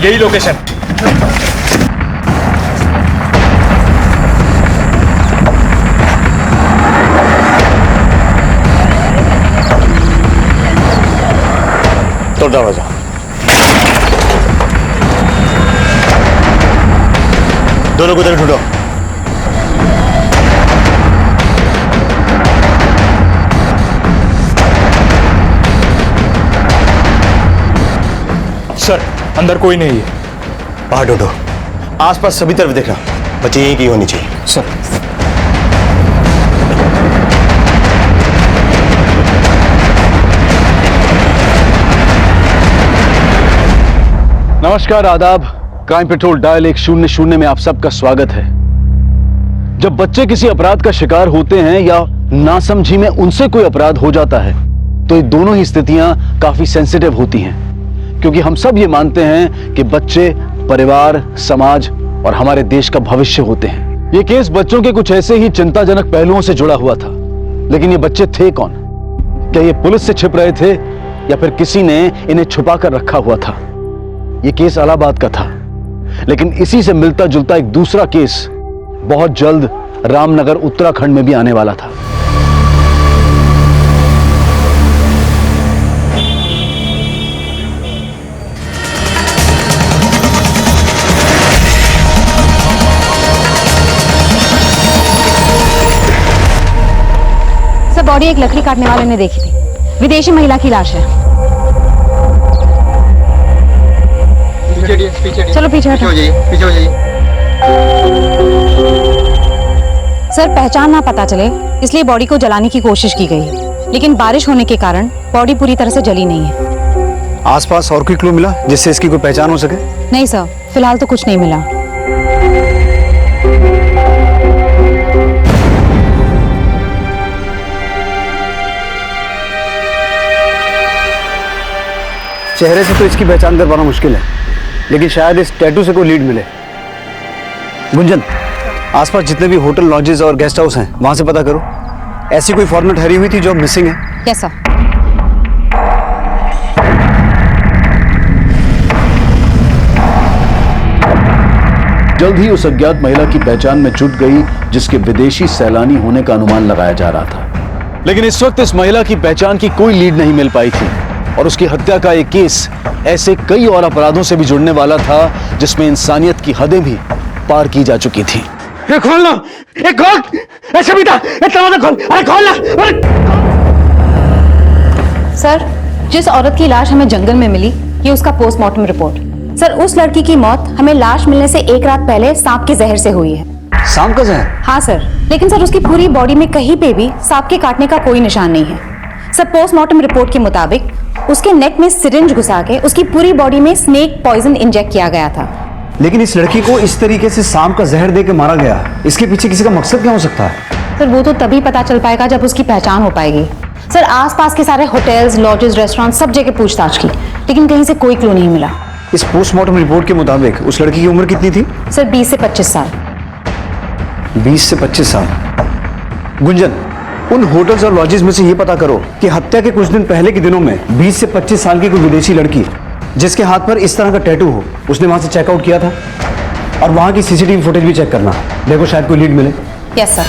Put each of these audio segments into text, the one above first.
यही लोकेशन। तो दरवाजा दोनों को उधर ढूंढो। सर अंदर कोई नहीं है। बाहर ढूंढो, आसपास सभी तरफ देखना, बच्चे एक ही होनी चाहिए। सर नमस्कार, आदाब। क्राइम पेट्रोल डायल 100 में आप सबका स्वागत है। जब बच्चे किसी अपराध का शिकार होते हैं या नासमझी में उनसे कोई अपराध हो जाता है तो ये दोनों ही स्थितियां काफी सेंसिटिव होती हैं, क्योंकि हम सब ये मानते हैं कि बच्चे परिवार, समाज और हमारे देश का भविष्य होते हैं। ये केस बच्चों के कुछ ऐसे ही चिंताजनक पहलुओं से जुड़ा हुआ था, लेकिन ये बच्चे थे कौन? क्या ये पुलिस से छिप रहे थे या फिर किसी ने इन्हें छुपा कर रखा हुआ था? ये केस इलाहाबाद का था, लेकिन इसी से मिलता जुलता एक दूसरा केस बहुत जल्द रामनगर उत्तराखंड में भी आने वाला था। सर, बॉडी एक लकड़ी काटने वाले ने देखी थी। विदेशी महिला की लाश है। चलो पीछे हटो। पीछे हो जाइए। सर, पहचान ना पता चले इसलिए बॉडी को जलाने की कोशिश की गई, लेकिन बारिश होने के कारण बॉडी पूरी तरह से जली नहीं है। आसपास और कोई क्लू मिला जिससे इसकी कोई पहचान हो सके? नहीं सर, फिलहाल तो कुछ नहीं मिला। चेहरे से तो इसकी पहचान कर पाना मुश्किल है, लेकिन शायद इस टैटू से कोई लीड मिले। गुंजन, आसपास जितने भी होटल, लॉजेस और गेस्ट हाउस हैं वहां से पता करो। ऐसी कोई फॉर्मेट हरी हुई थी जो मिसिंग है? Yes sir. जल्द ही उस अज्ञात महिला की पहचान में जुट गई जिसके विदेशी सैलानी होने का अनुमान लगाया जा रहा था, लेकिन इस वक्त इस महिला की पहचान की कोई लीड नहीं मिल पाई थी और उसकी हत्या का एक केस ऐसे कई और अपराधों से भी जुड़ने वाला था जिसमें इंसानियत की हदें भी पार की जा चुकी थी। खोल लो, खोल, दरवाजा खोल, अरे खोल ना। सर, जिस औरत की लाश हमें जंगल में मिली, ये उसका पोस्टमार्टम रिपोर्ट। सर, उस लड़की की मौत हमें लाश मिलने से एक रात पहले सांप के जहर से हुई है। सांप का जहर? हाँ सर, लेकिन सर उसकी पूरी बॉडी में कहीं पे भी सांप के काटने का कोई निशान नहीं है। सर, पोस्टमार्टम रिपोर्ट के मुताबिक उसके नेक में सिरिंज घुसा के उसकी पूरी बॉडी में स्नेक पॉइजन इंजेक्ट किया गया था। लेकिन इस लड़की को इस तरीके से सांप का जहर देकर मारा गया, इसके पीछे किसी का मकसद क्या हो सकता है? सर, वो तो तभी पता चल पाएगा जब उसकी पहचान हो पाएगी। सर, आसपास के सारे होटल्स, लॉजेस, रेस्टोरेंट सब जगह पूछताछ की, लेकिन कहीं से कोई क्लू नहीं मिला। इस पोस्टमार्टम रिपोर्ट के मुताबिक उस लड़की की उम्र कितनी थी? सर, 20 से 25 साल। 20 से 25 साल। गुंजन, उन होटल्स और लॉजेस में से ये पता करो कि हत्या के कुछ दिन पहले के दिनों में 20 से 25 साल की कोई विदेशी लड़की जिसके हाथ पर इस तरह का टैटू हो, उसने वहां से चेकआउट किया था। और वहां की सीसीटीवी फुटेज भी चेक करना, देखो शायद कोई लीड मिले। Yes sir.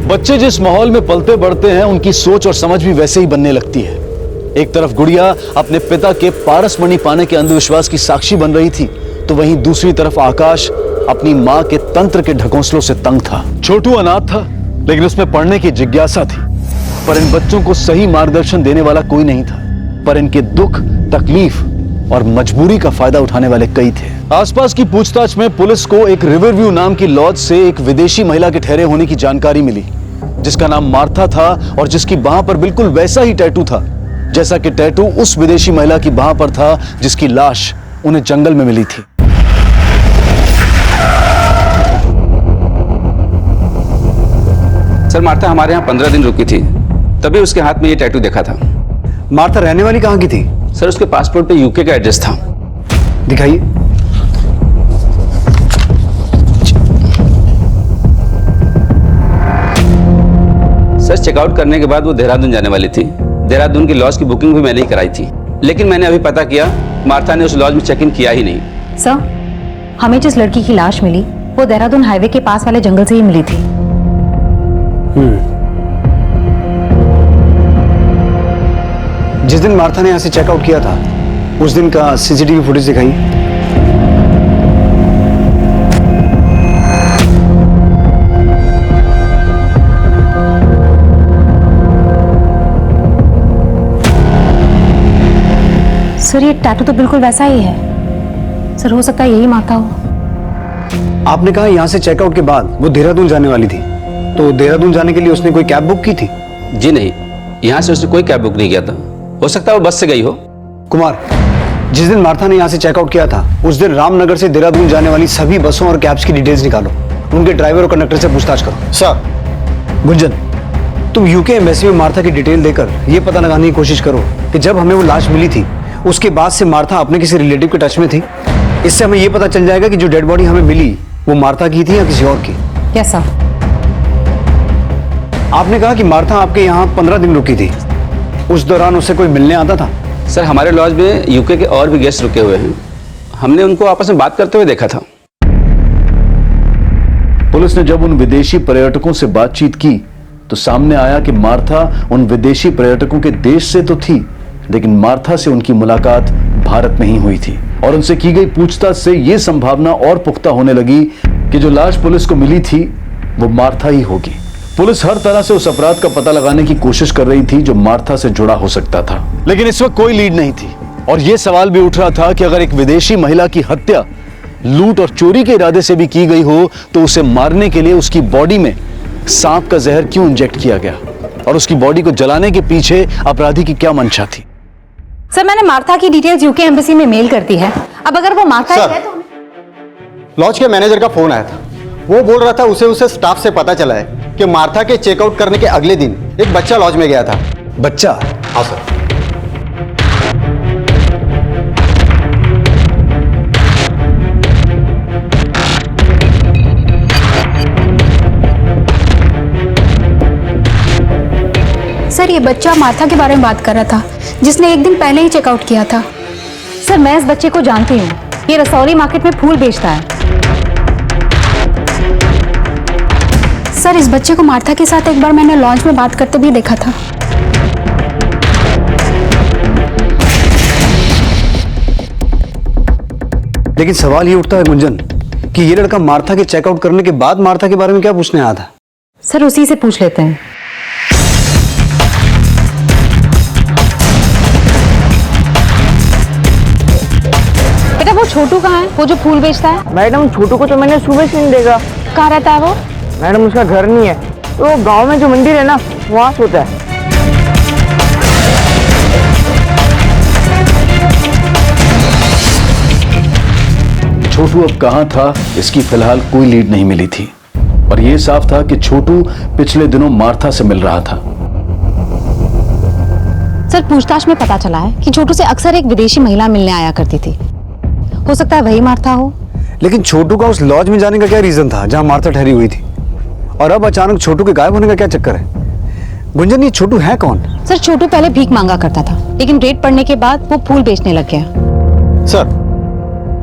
बच्चे जिस माहौल में पलते बढ़ते हैं उनकी सोच और समझ भी वैसे ही बनने लगती है। एक तरफ गुड़िया अपने पिता के पारसमणि पाने के अंधविश्वास की साक्षी बन रही थी, तो वहीं दूसरी तरफ आकाश अपनी मां के तंत्र के ढकोसलों से तंग था। छोटू अनाथ था, लेकिन उसमें पढ़ने की जिज्ञासा थी, पर इन बच्चों को सही मार्गदर्शन देने वाला कोई नहीं था। पर इनके दुख, तकलीफ और मजबूरी का फायदा उठाने वाले कई थे। आसपास की पूछताछ में पुलिस को एक रिवरव्यू नाम की लॉज से एक विदेशी महिला के ठहरे होने की जानकारी मिली, जिसका नाम मार्था था और जिसकी बांह पर बिल्कुल वैसा ही टैटू था जैसा कि टैटू उस विदेशी महिला की बांह पर था जिसकी लाश उन्हें जंगल में मिली थी। सर, मार्था हमारे यहाँ 15 दिन रुकी थी, तभी उसके हाथ में ये टैटू देखा था। मार्था रहने वाली कहाँ की थी? सर, उसके पासपोर्ट पे यूके का एड्रेस था। दिखाइए। सर, सर चेकआउट करने के बाद वो देहरादून जाने वाली थी। देहरादून की लॉज की बुकिंग भी मैंने ही कराई थी, लेकिन मैंने अभी पता किया मार्था ने उस लॉज में चेक इन किया ही नहीं। सर, हमें जिस लड़की की लाश मिली वो देहरादून हाईवे के पास वाले जंगल से ही मिली थी। जिस दिन मार्था ने यहाँ से चेकआउट किया था उस दिन का सीसीटीवी फुटेज दिखाइए। सर, ये टैटू तो बिल्कुल वैसा ही है। सर, हो सकता है यही मार्था हो। आपने कहा यहाँ से चेकआउट के बाद वो देहरादून जाने वाली थी, तो देहरादून जाने के लिए उसने कोई कैब बुक की थी? जी नहीं, यहाँ से उसने कोई कैब बुक नहीं किया था। हो सकता है वो बस से गई हो। कुमार, जिस दिन मार्था ने यहाँ से चेकआउट किया था उस दिन रामनगर से देहरादून जाने वाली सभी बसों और कैब्स की डिटेल्स निकालो। उनके ड्राइवर और कंडक्टर से पूछताछ करो। सर। गुंजन, तुम यूके एम्बेसी में मार्था की डिटेल देकर यह पता लगाने की कोशिश करो कि जब हमें वो लाश मिली थी उसके बाद से मार्था अपने किसी रिलेटिव के टच में थी। इससे हमें यह पता चल जाएगा कि जो डेड बॉडी हमें मिली वो मार्था की थी या किसी और की। Yes sir. आपने कहा कि मार्था आपके यहाँ 15 दिन रुकी थी, उस दौरान उससे कोई मिलने आता था? सर, हमारे लॉज में यूके के और भी गेस्ट रुके हुए हैं, हमने उनको आपस में बात करते हुए देखा था। पुलिस ने जब उन विदेशी पर्यटकों से बातचीत की तो सामने आया कि मार्था उन विदेशी पर्यटकों के देश से तो थी, लेकिन मार्था से उनकी मुलाकात भारत में ही हुई थी। और उनसे की गई पूछताछ से यह संभावना और पुख्ता होने लगी कि जो लाश पुलिस को मिली थी वो मार्था ही होगी। पुलिस हर तरह से उस अपराध का पता लगाने की कोशिश कर रही थी जो मार्था से जुड़ा हो सकता था, लेकिन इस वक्त कोई लीड नहीं थी। और यह सवाल भी उठ रहा था कि अगर एक विदेशी महिला की हत्या लूट और चोरी के इरादे से भी की गई हो तो उसे मारने के लिए उसकी बॉडी में सांप का जहर क्यों इंजेक्ट किया गया, और उसकी बॉडी को जलाने के पीछे अपराधी की क्या मंशा थी। सर, मैंने मार्था की डिटेल्स यूके एम्बेसी में मेल कर दी है। अब अगर वो मार्था सर, है तो लॉज के मैनेजर का फोन आया था। वो बोल रहा था उसे स्टाफ से पता चला है कि मार्था के चेकआउट करने के अगले दिन एक बच्चा लॉज में गया था। बच्चा? हाँ सर। सर, ये बच्चा मार्था के बारे में बात कर रहा था जिसने एक दिन पहले ही चेकआउट किया था। सर, मैं इस बच्चे को जानती हूँ। ये रसौली मार्केट में फूल बेचता है। सर, इस बच्चे को मार्था के साथ एक बार मैंने लॉन्च में बात करते भी देखा था। लेकिन सवाल ये उठता है गुंजन कि ये लड़का मार्था के चेकआउट करने के बाद मार्था के बारे में क्या पूछने आया था? सर, उसी से पूछ लेते हैं। बेटा, वो छोटू कहाँ है, वो जो फूल बेचता है? मैडम, छोटू को तो मैंने सुबह से नहीं देखा। कहाँ रहता है वो? मैडम, उसका घर नहीं है, तो गांव में जो मंदिर है ना वहाँ सोता है। छोटू अब कहां था इसकी फिलहाल कोई लीड नहीं मिली थी, और यह साफ था कि छोटू पिछले दिनों मार्था से मिल रहा था। सर, पूछताछ में पता चला है कि छोटू से अक्सर एक विदेशी महिला मिलने आया करती थी। हो सकता है वही मार्था हो। लेकिन छोटू का उस लॉज में जाने का क्या रीजन था जहां मार्था ठहरी हुई थी, और अब अचानक छोटू के गायब होने का क्या चक्कर है? गुंजन, ये छोटू है कौन? सर, छोटू पहले भीख मांगा करता था, लेकिन रेड पड़ने के बाद वो फूल बेचने लग गया। सर,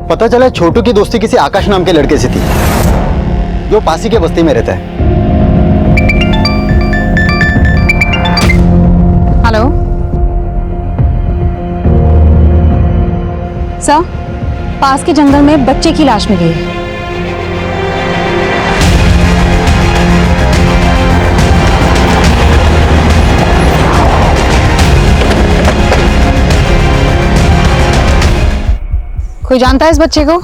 पता चला छोटू की दोस्ती किसी आकाश नाम के लड़के से थी जो पासी के बस्ती में रहता है। हेलो सर, पास के जंगल में बच्चे की लाश मिली है। कोई जानता है इस बच्चे को?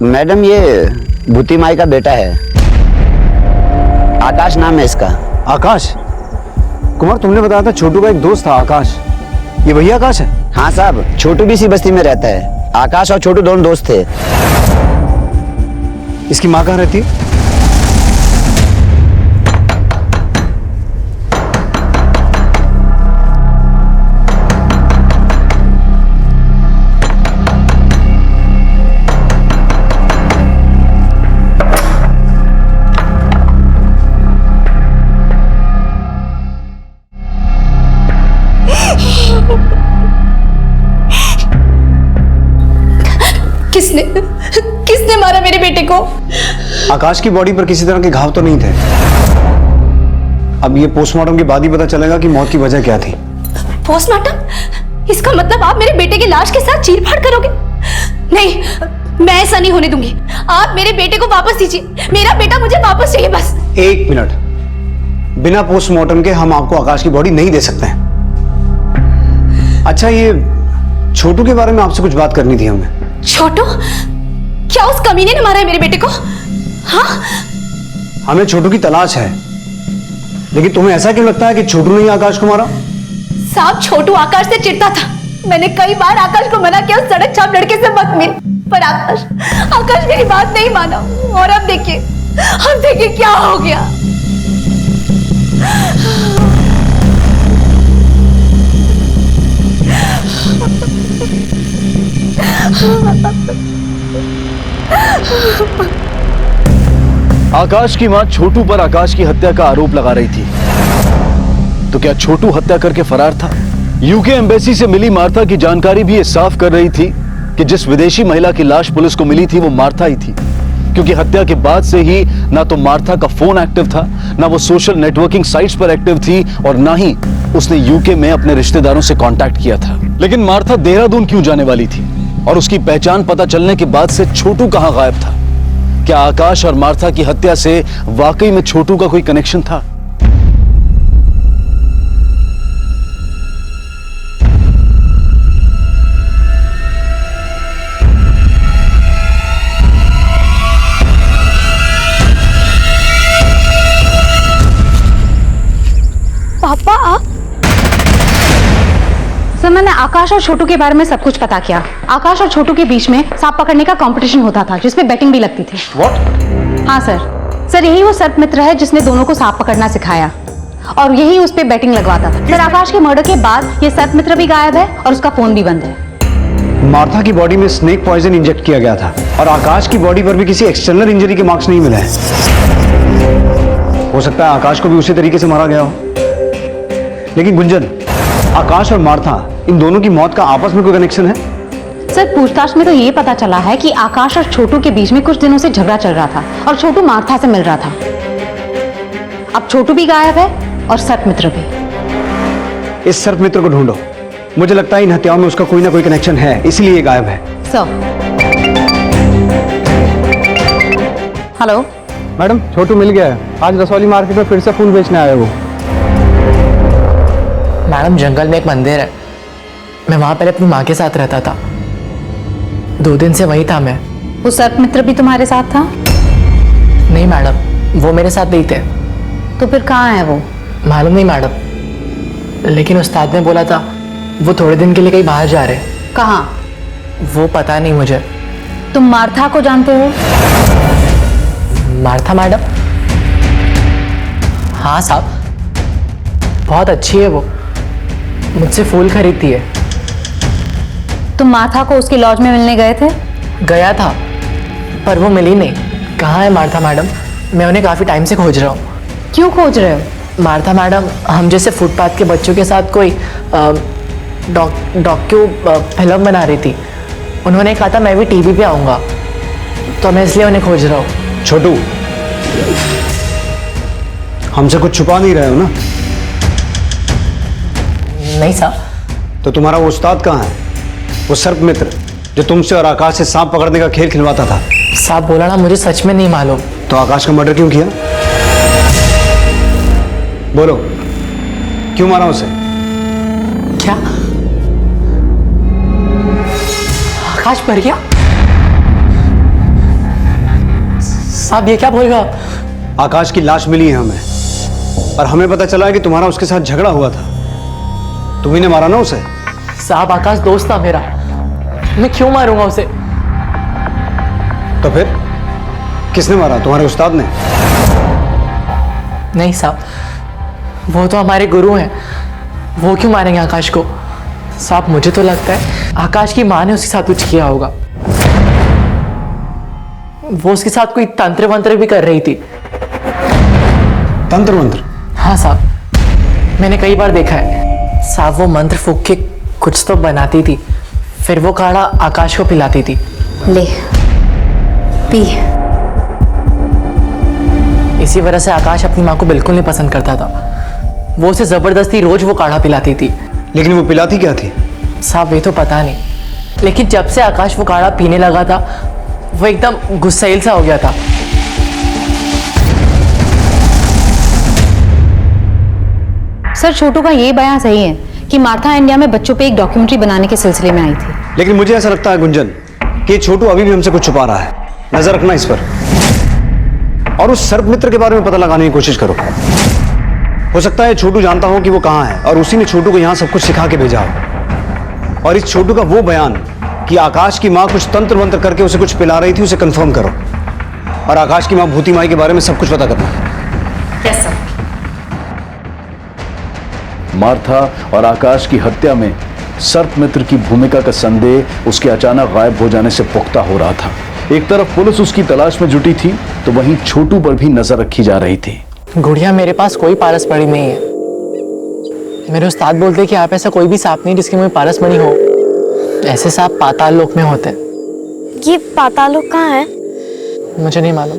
मैडम, ये भूती माई का बेटा है, आकाश नाम है इसका। आकाश? कुमार, तुमने बताया था छोटू का एक दोस्त था आकाश, ये वही आकाश है? हाँ साहब, छोटू भी इसी बस्ती में रहता है। आकाश और छोटू दोनों दोस्त थे। इसकी माँ कहाँ रहती है? किसने मारा मेरे बेटे को? आकाश की बॉडी पर किसी तरह के घाव तो नहीं थे। अब ये पोस्टमार्टम के बाद ही पता चलेगा कि मौत की वजह क्या थी। पोस्टमार्टम? इसका मतलब आप मेरे बेटे की लाश के साथ चीरफाड़ करोगे? नहीं, मैं ऐसा नहीं होने दूंगी। आप मेरे बेटे को वापस दीजिए। मेरा बेटा मुझे वापस चाहिए बस। एक मिनट, बिना पोस्टमार्टम के हम आपको आकाश की बॉडी नहीं दे सकते हैं। अच्छा, ये छोटू के बारे में आपसे कुछ बात करनी थी हमें। छोटू? क्या उस कमीने ने मारा है मेरे बेटे को? हाँ? हमें छोटू की तलाश है, लेकिन तुम्हें ऐसा क्यों लगता है कि छोटू ने ही आकाश को मारा? साहब, छोटू आकाश से चिढ़ता था। मैंने कई बार आकाश को मना किया उस सड़क छाप लड़के से मत मिल, पर आकाश मेरी बात नहीं माना। और अब देखिए क्या हो गया। आकाश की मां छोटू पर आकाश की हत्या का आरोप लगा रही थी, तो क्या छोटू हत्या करके फरार था? यूके एम्बेसी से मिली मार्था की जानकारी भी ये साफ कर रही थी कि जिस विदेशी महिला की लाश पुलिस को मिली थी वो मार्था ही थी, क्योंकि हत्या के बाद से ही ना तो मार्था का फोन एक्टिव था, ना वो सोशल नेटवर्किंग साइट्स पर एक्टिव थी, और ना ही उसने यूके में अपने रिश्तेदारों से कांटेक्ट किया था। लेकिन मार्था देहरादून क्यों जाने वाली थी, और उसकी पहचान पता चलने के बाद से छोटू कहां गायब था? क्या आकाश और मार्था की हत्या से वाकई में छोटू का कोई कनेक्शन था? पापा, आप? सर, मैंने आकाश और छोटू के बारे में सब कुछ पता किया। आकाश और छोटू के बीच में सांप पकड़ने का कंपटीशन होता था, जिसमें बेटिंग भी लगती थी। What? हाँ सर, यही वो सर्प मित्र है जिसने दोनों को सांप पकड़ना सिखाया, और यही उस पे बेटिंग लगवाता था। सर, आकाश के मर्डर के बाद ये सर्प मित्र भी गायब है और उसका फोन भी बंद है। मार्था की बॉडी में स्नेक पॉइजन इंजेक्ट किया गया था, और आकाश की बॉडी पर भी किसी एक्सटर्नल इंजरी के मार्क्स नहीं मिले हैं। हो सकता है आकाश को भी उसी तरीके से मारा गया हो। लेकिन गुंजन, आकाश और मार्था, इन दोनों की मौत का आपस में कोई कनेक्शन है? सर, पूछताछ में तो ये पता चला है कि आकाश और छोटू के बीच में कुछ दिनों से झगड़ा चल रहा था, और छोटू मार्था से मिल रहा था। अब छोटू भी गायब है और सर्प मित्र भी। इस सर्प मित्र को ढूंढो। मुझे लगता है इन हत्याओं में उसका कोई ना कोई कनेक्शन है, इसलिए ये गायब है। सर, हेलो मैडम, छोटू मिल गया है। आज रसौली मार्केट में फिर से फूल बेचने आया वो। मैडम, जंगल में एक मंदिर है, मैं वहाँ पहले अपनी माँ के साथ रहता था। 2 दिन से वही था मैं। वो सर्प मित्र भी तुम्हारे साथ था? नहीं मैडम, वो मेरे साथ नहीं थे। तो फिर कहाँ है वो? मालूम नहीं मैडम, लेकिन उस्ताद ने बोला था वो थोड़े दिन के लिए कहीं बाहर जा रहे। कहाँ? वो पता नहीं मुझे। तुम मार्था को जानते हो? Martha madam? हाँ साहब, बहुत अच्छी है वो, मुझसे फूल खरीदती है। तुम मार्था को उसकी लॉज में मिलने गए थे? गया था, पर वो मिली नहीं। कहाँ है मार्था मैडम? मैं उन्हें काफ़ी टाइम से खोज रहा हूँ। क्यों खोज रहे हो? मार्था मैडम हम जैसे फुटपाथ के बच्चों के साथ कोई डॉक्यू फिल्म बना रही थी। उन्होंने कहा था मैं भी टीवी पे आऊँगा, तो मैं इसलिए उन्हें खोज रहा हूँ। छोटू, हमसे कुछ छुपा नहीं रहे हो ना? नहीं साहब। तो तुम्हारा वो उस्ताद कहाँ है, वो सर्प मित्र जो तुमसे और आकाश से सांप पकड़ने का खेल खिलवाता था? साहब बोला ना, मुझे सच में नहीं मालूम। तो आकाश का मर्डर क्यों किया? बोलो, क्यों मारा उसे? क्या आकाश मर गया? साहब ये क्या बोल रहे हो? आकाश की लाश मिली है हमें, और हमें पता चला है कि तुम्हारा उसके साथ झगड़ा हुआ था। तुम्ही ने मारा ना उसे? साहब आकाश दोस्त था मेरा, मैं क्यों मारूंगा उसे? तो फिर किसने मारा? तुम्हारे उस्ताद ने? नहीं साहब, वो तो हमारे गुरु हैं, वो क्यों मारेंगे आकाश को? साहब मुझे तो लगता है आकाश की माँ ने उसके साथ कुछ किया होगा। वो उसके साथ कोई तंत्र वंत्र भी कर रही थी। तंत्र मंत्र? हाँ साहब, मैंने कई बार देखा है। साहब वो मंत्र फूक के कुछ तो बनाती थी, फिर वो काढ़ा आकाश को पिलाती थी। ले पी। इसी वजह से आकाश अपनी माँ को बिल्कुल नहीं पसंद करता था। वो उसे जबरदस्ती रोज वो काढ़ा पिलाती थी। लेकिन वो पिलाती क्या थी? साहब ये तो पता नहीं, लेकिन जब से आकाश वो काढ़ा पीने लगा था वो एकदम गुस्सैल सा हो गया था। सर छोटू का ये बयान सही है कि मार्था इंडिया में बच्चों पे एक डॉक्यूमेंट्री बनाने के सिलसिले में आई थी। लेकिन मुझे ऐसा लगता है गुंजन कि छोटू अभी भी हमसे कुछ छुपा रहा है। नजर रखना इस पर, और उस सर्प मित्र के बारे में पता लगाने की कोशिश करो। हो सकता है छोटू जानता हो कि वो कहाँ है और उसी ने छोटू को यहाँ सब कुछ सिखा के भेजा हो। और इस छोटू का वो बयान कि आकाश की माँ कुछ तंत्र मंत्र करके उसे कुछ पिला रही थी, उसे कंफर्म करो। और आकाश की माँ भूती माई के बारे में सब कुछ पता करना। Yes sir. मार्था और आकाश की हत्या में सर्प मित्र की भूमिका का संदेह उसके अचानक गायब हो जाने से पुख्ता हो रहा था। एक तरफ पुलिस उसकी तलाश में जुटी थी तो वहीं छोटू पर भी नजर रखी जा रही थी। गुड़िया, मेरे पास कोई पारस मणि नहीं है। मेरे उस्ताद बोलते हैं कि आप ऐसा कोई भी सांप नहीं जिसके मुंह में पारस मणि हो। ऐसे सांप पाताल लोक में होते हैं। ये पाताल लोक कहाँ है? मुझे नहीं मालूम।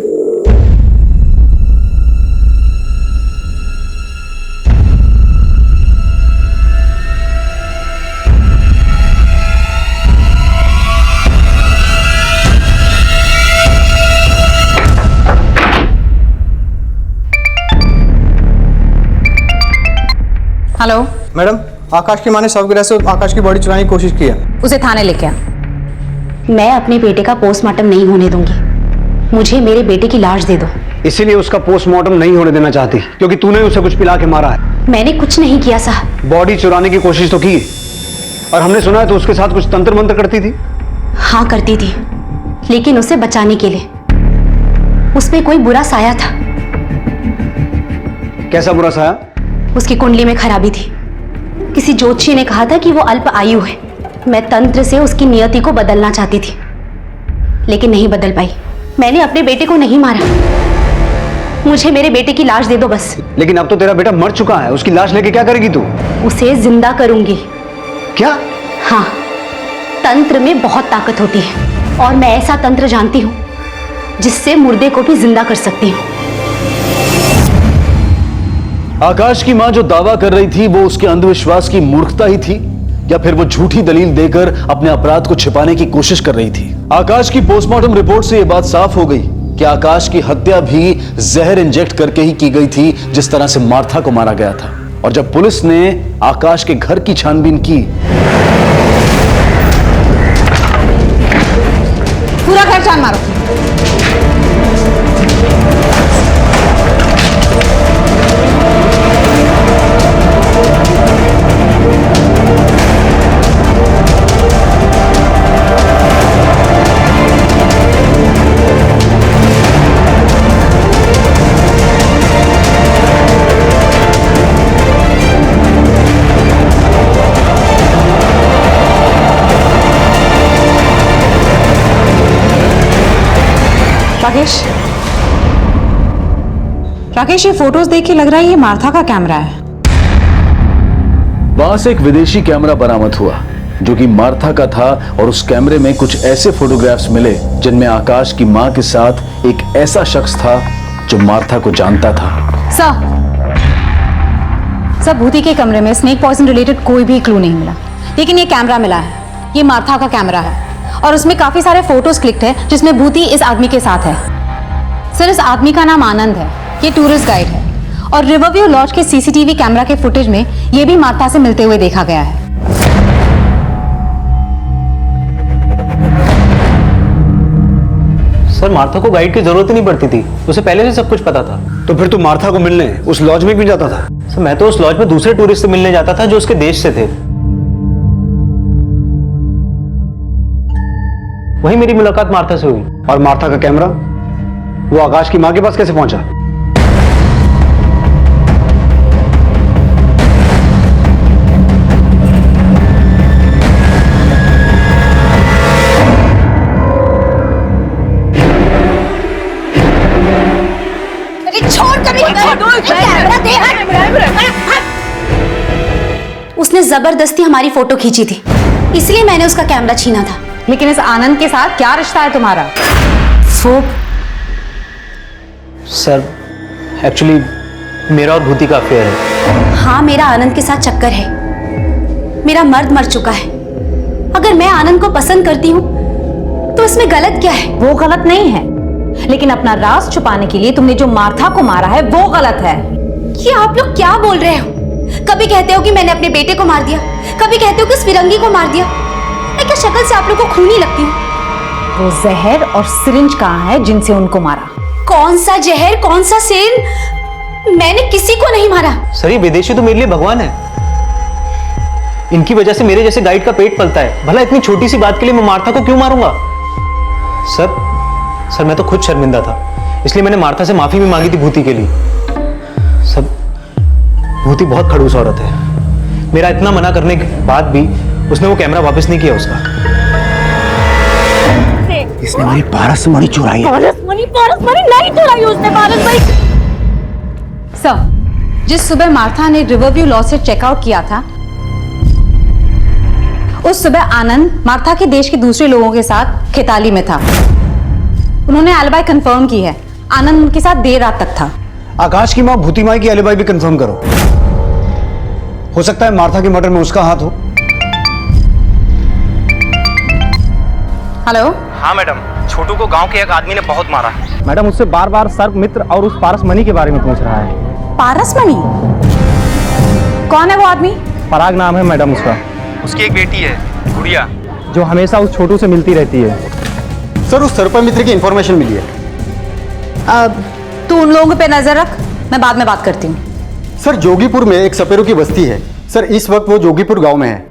हेलो मैडम, आकाश की माँ ने शव गिरा से आकाश की बॉडी चुराने की कोशिश की है। उसे थाने लेके आ। मैं अपने बेटे का पोस्टमार्टम नहीं होने दूंगी। मुझे मेरे बेटे की लाश दे दो। इसीलिए उसका पोस्टमार्टम नहीं होने देना चाहती क्योंकि तूने उसे कुछ पिला के मारा है। मैंने कुछ नहीं किया साहब। बॉडी चुराने की कोशिश तो की, और हमने सुना है तो उसके साथ कुछ तंत्र मंत्र करती थी। हाँ करती थी, लेकिन उसे बचाने के लिए। उसमें कोई बुरा साया था। कैसा बुरा साया? उसकी कुंडली में खराबी थी। किसी ज्योतिषी ने कहा था कि वो अल्प आयु है। मैं तंत्र से उसकी नियति को बदलना चाहती थी, लेकिन नहीं बदल पाई। मैंने अपने बेटे को नहीं मारा। मुझे मेरे बेटे की लाश दे दो बस। लेकिन अब तो तेरा बेटा मर चुका है, उसकी लाश लेके क्या करेगी तू? उसे जिंदा करूंगी। क्या? हाँ, तंत्र में बहुत ताकत होती है और मैं ऐसा तंत्र जानती हूँ जिससे मुर्दे को भी जिंदा कर सकती हूँ। आकाश की मां जो दावा कर रही थी वो उसके अंधविश्वास की मूर्खता ही थी, या फिर वो झूठी दलील देकर अपने अपराध को छिपाने की कोशिश कर रही थी? आकाश की पोस्टमार्टम रिपोर्ट से यह बात साफ हो गई कि आकाश की हत्या भी जहर इंजेक्ट करके ही की गई थी, जिस तरह से मार्था को मारा गया था। और जब पुलिस ने आकाश के घर की छानबीन की, पूरा घर छान मारो। राकेश, ये फोटोज देख के लग रहा है ये मार्था का कैमरा है। वहां से एक विदेशी कैमरा बरामद हुआ जो कि मार्था का था, और उस कैमरे में कुछ ऐसे फोटोग्राफ्स मिले जिनमें आकाश की मां के साथ एक ऐसा शख्स था जो मार्था को जानता था। सर, भूति के कमरे में स्नेक पॉइजन रिलेटेड कोई भी क्लू नहीं मिला, लेकिन ये कैमरा मिला है। ये मार्था का कैमरा है और उसमें काफी सारे फोटोज क्लिक्ड है जिसमें भूति इस आदमी के साथ है। सर, इस आदमी का नाम आनंद है। ये टूरिस्ट गाइड है और रिवरव्यू लॉज के सीसीटीवी कैमरा के फुटेज में ये भी मार्था से मिलते हुए देखा गया है। सर, मार्था को गाइड की जरूरत ही नहीं पड़ती थी, उसे पहले से सब कुछ पता था। तो फिर तू मार्था को मिलने उस लॉज में क्यों जाता था? सर, मैं तो उस लॉज में दूसरे टूरिस्ट से मिलने जाता था जो उसके देश से थे। वही मेरी मुलाकात मार्था से हुई। और मार्था का कैमरा वो आकाश की मां के पास कैसे पहुंचा? उसने जबरदस्ती हमारी फोटो खींची थी, इसलिए मैंने उसका कैमरा छीना था। लेकिन इस आनंद के साथ क्या रिश्ता है तुम्हारा? वो सर एक्चुअली मेरा और भूति का अफेयर है। हाँ, मेरा आनंद के साथ चक्कर है। मेरा मर्द मर चुका है। अगर मैं आनंद को पसंद करती हूँ तो इसमें गलत क्या है? वो गलत नहीं है, लेकिन अपना राज छुपाने के लिए तुमने जो मार्था को मारा है वो गलत है। ये आप लोग क्या बोल रहे हो? कभी कहते हो कि मैंने अपने बेटे को मार दिया, कभी कहते हो कि उस फिरंगी को मार दिया। मैं क्या शक्ल से आप लोग को खूनी लगती हूँ? वो जहर और सिरिंज कहाँ है जिनसे उनको मारा? कौन सा जहर, कौन सा सेन? मैंने किसी को नहीं मारा। सर ये विदेशी तो मेरे लिए भगवान है। इनकी वजह से मेरे जैसे गाइड का पेट पलता है। भला इतनी छोटी सी बात के लिए मैं मार्था को क्यों मारूंगा? सर मैं तो खुद शर्मिंदा था, इसलिए मैंने मार्था से माफी भी मांगी थी भूति के लिए। सब भूति बहुत खड़ूस औरत है। मेरा इतना मना करने के बाद भी उसने वो कैमरा वापस नहीं किया उसका। इसने हमारी पारसमणि चुराई है। पारसमणि नहीं चुराई उसने। पारसमणि सर, जिस सुबह मार्था ने रिवरव्यू लॉ से चेकआउट किया था, उस सुबह आनंद मार्था के देश के दूसरे लोगों के साथ खिताली में था। उन्होंने एलिबाई कंफर्म की है। आनंद उनके साथ देर रात तक था। आकाश की माँ भूति माई की एलिबाई भी कंफर्म करो। हो सकता है मार्था के मर्डर में उसका हाथ हो। हेलो। हाँ मैडम, छोटू को गांव के एक आदमी ने बहुत मारा है। मैडम उससे बार बार सर्प मित्र और उस पारसमणि के बारे में पूछ रहा है। पारसमणि? कौन है वो आदमी? पराग नाम है मैडम उसका। उसकी एक बेटी है गुड़िया, जो हमेशा उस छोटू से मिलती रहती है। सर उस सर्प मित्र की इंफॉर्मेशन मिली है। तू उन लोगों पे नजर रख, मैं बाद में बात करती हूँ। सर जोगीपुर में एक सपेरों की बस्ती है। सर इस वक्त वो जोगीपुर गांव में है।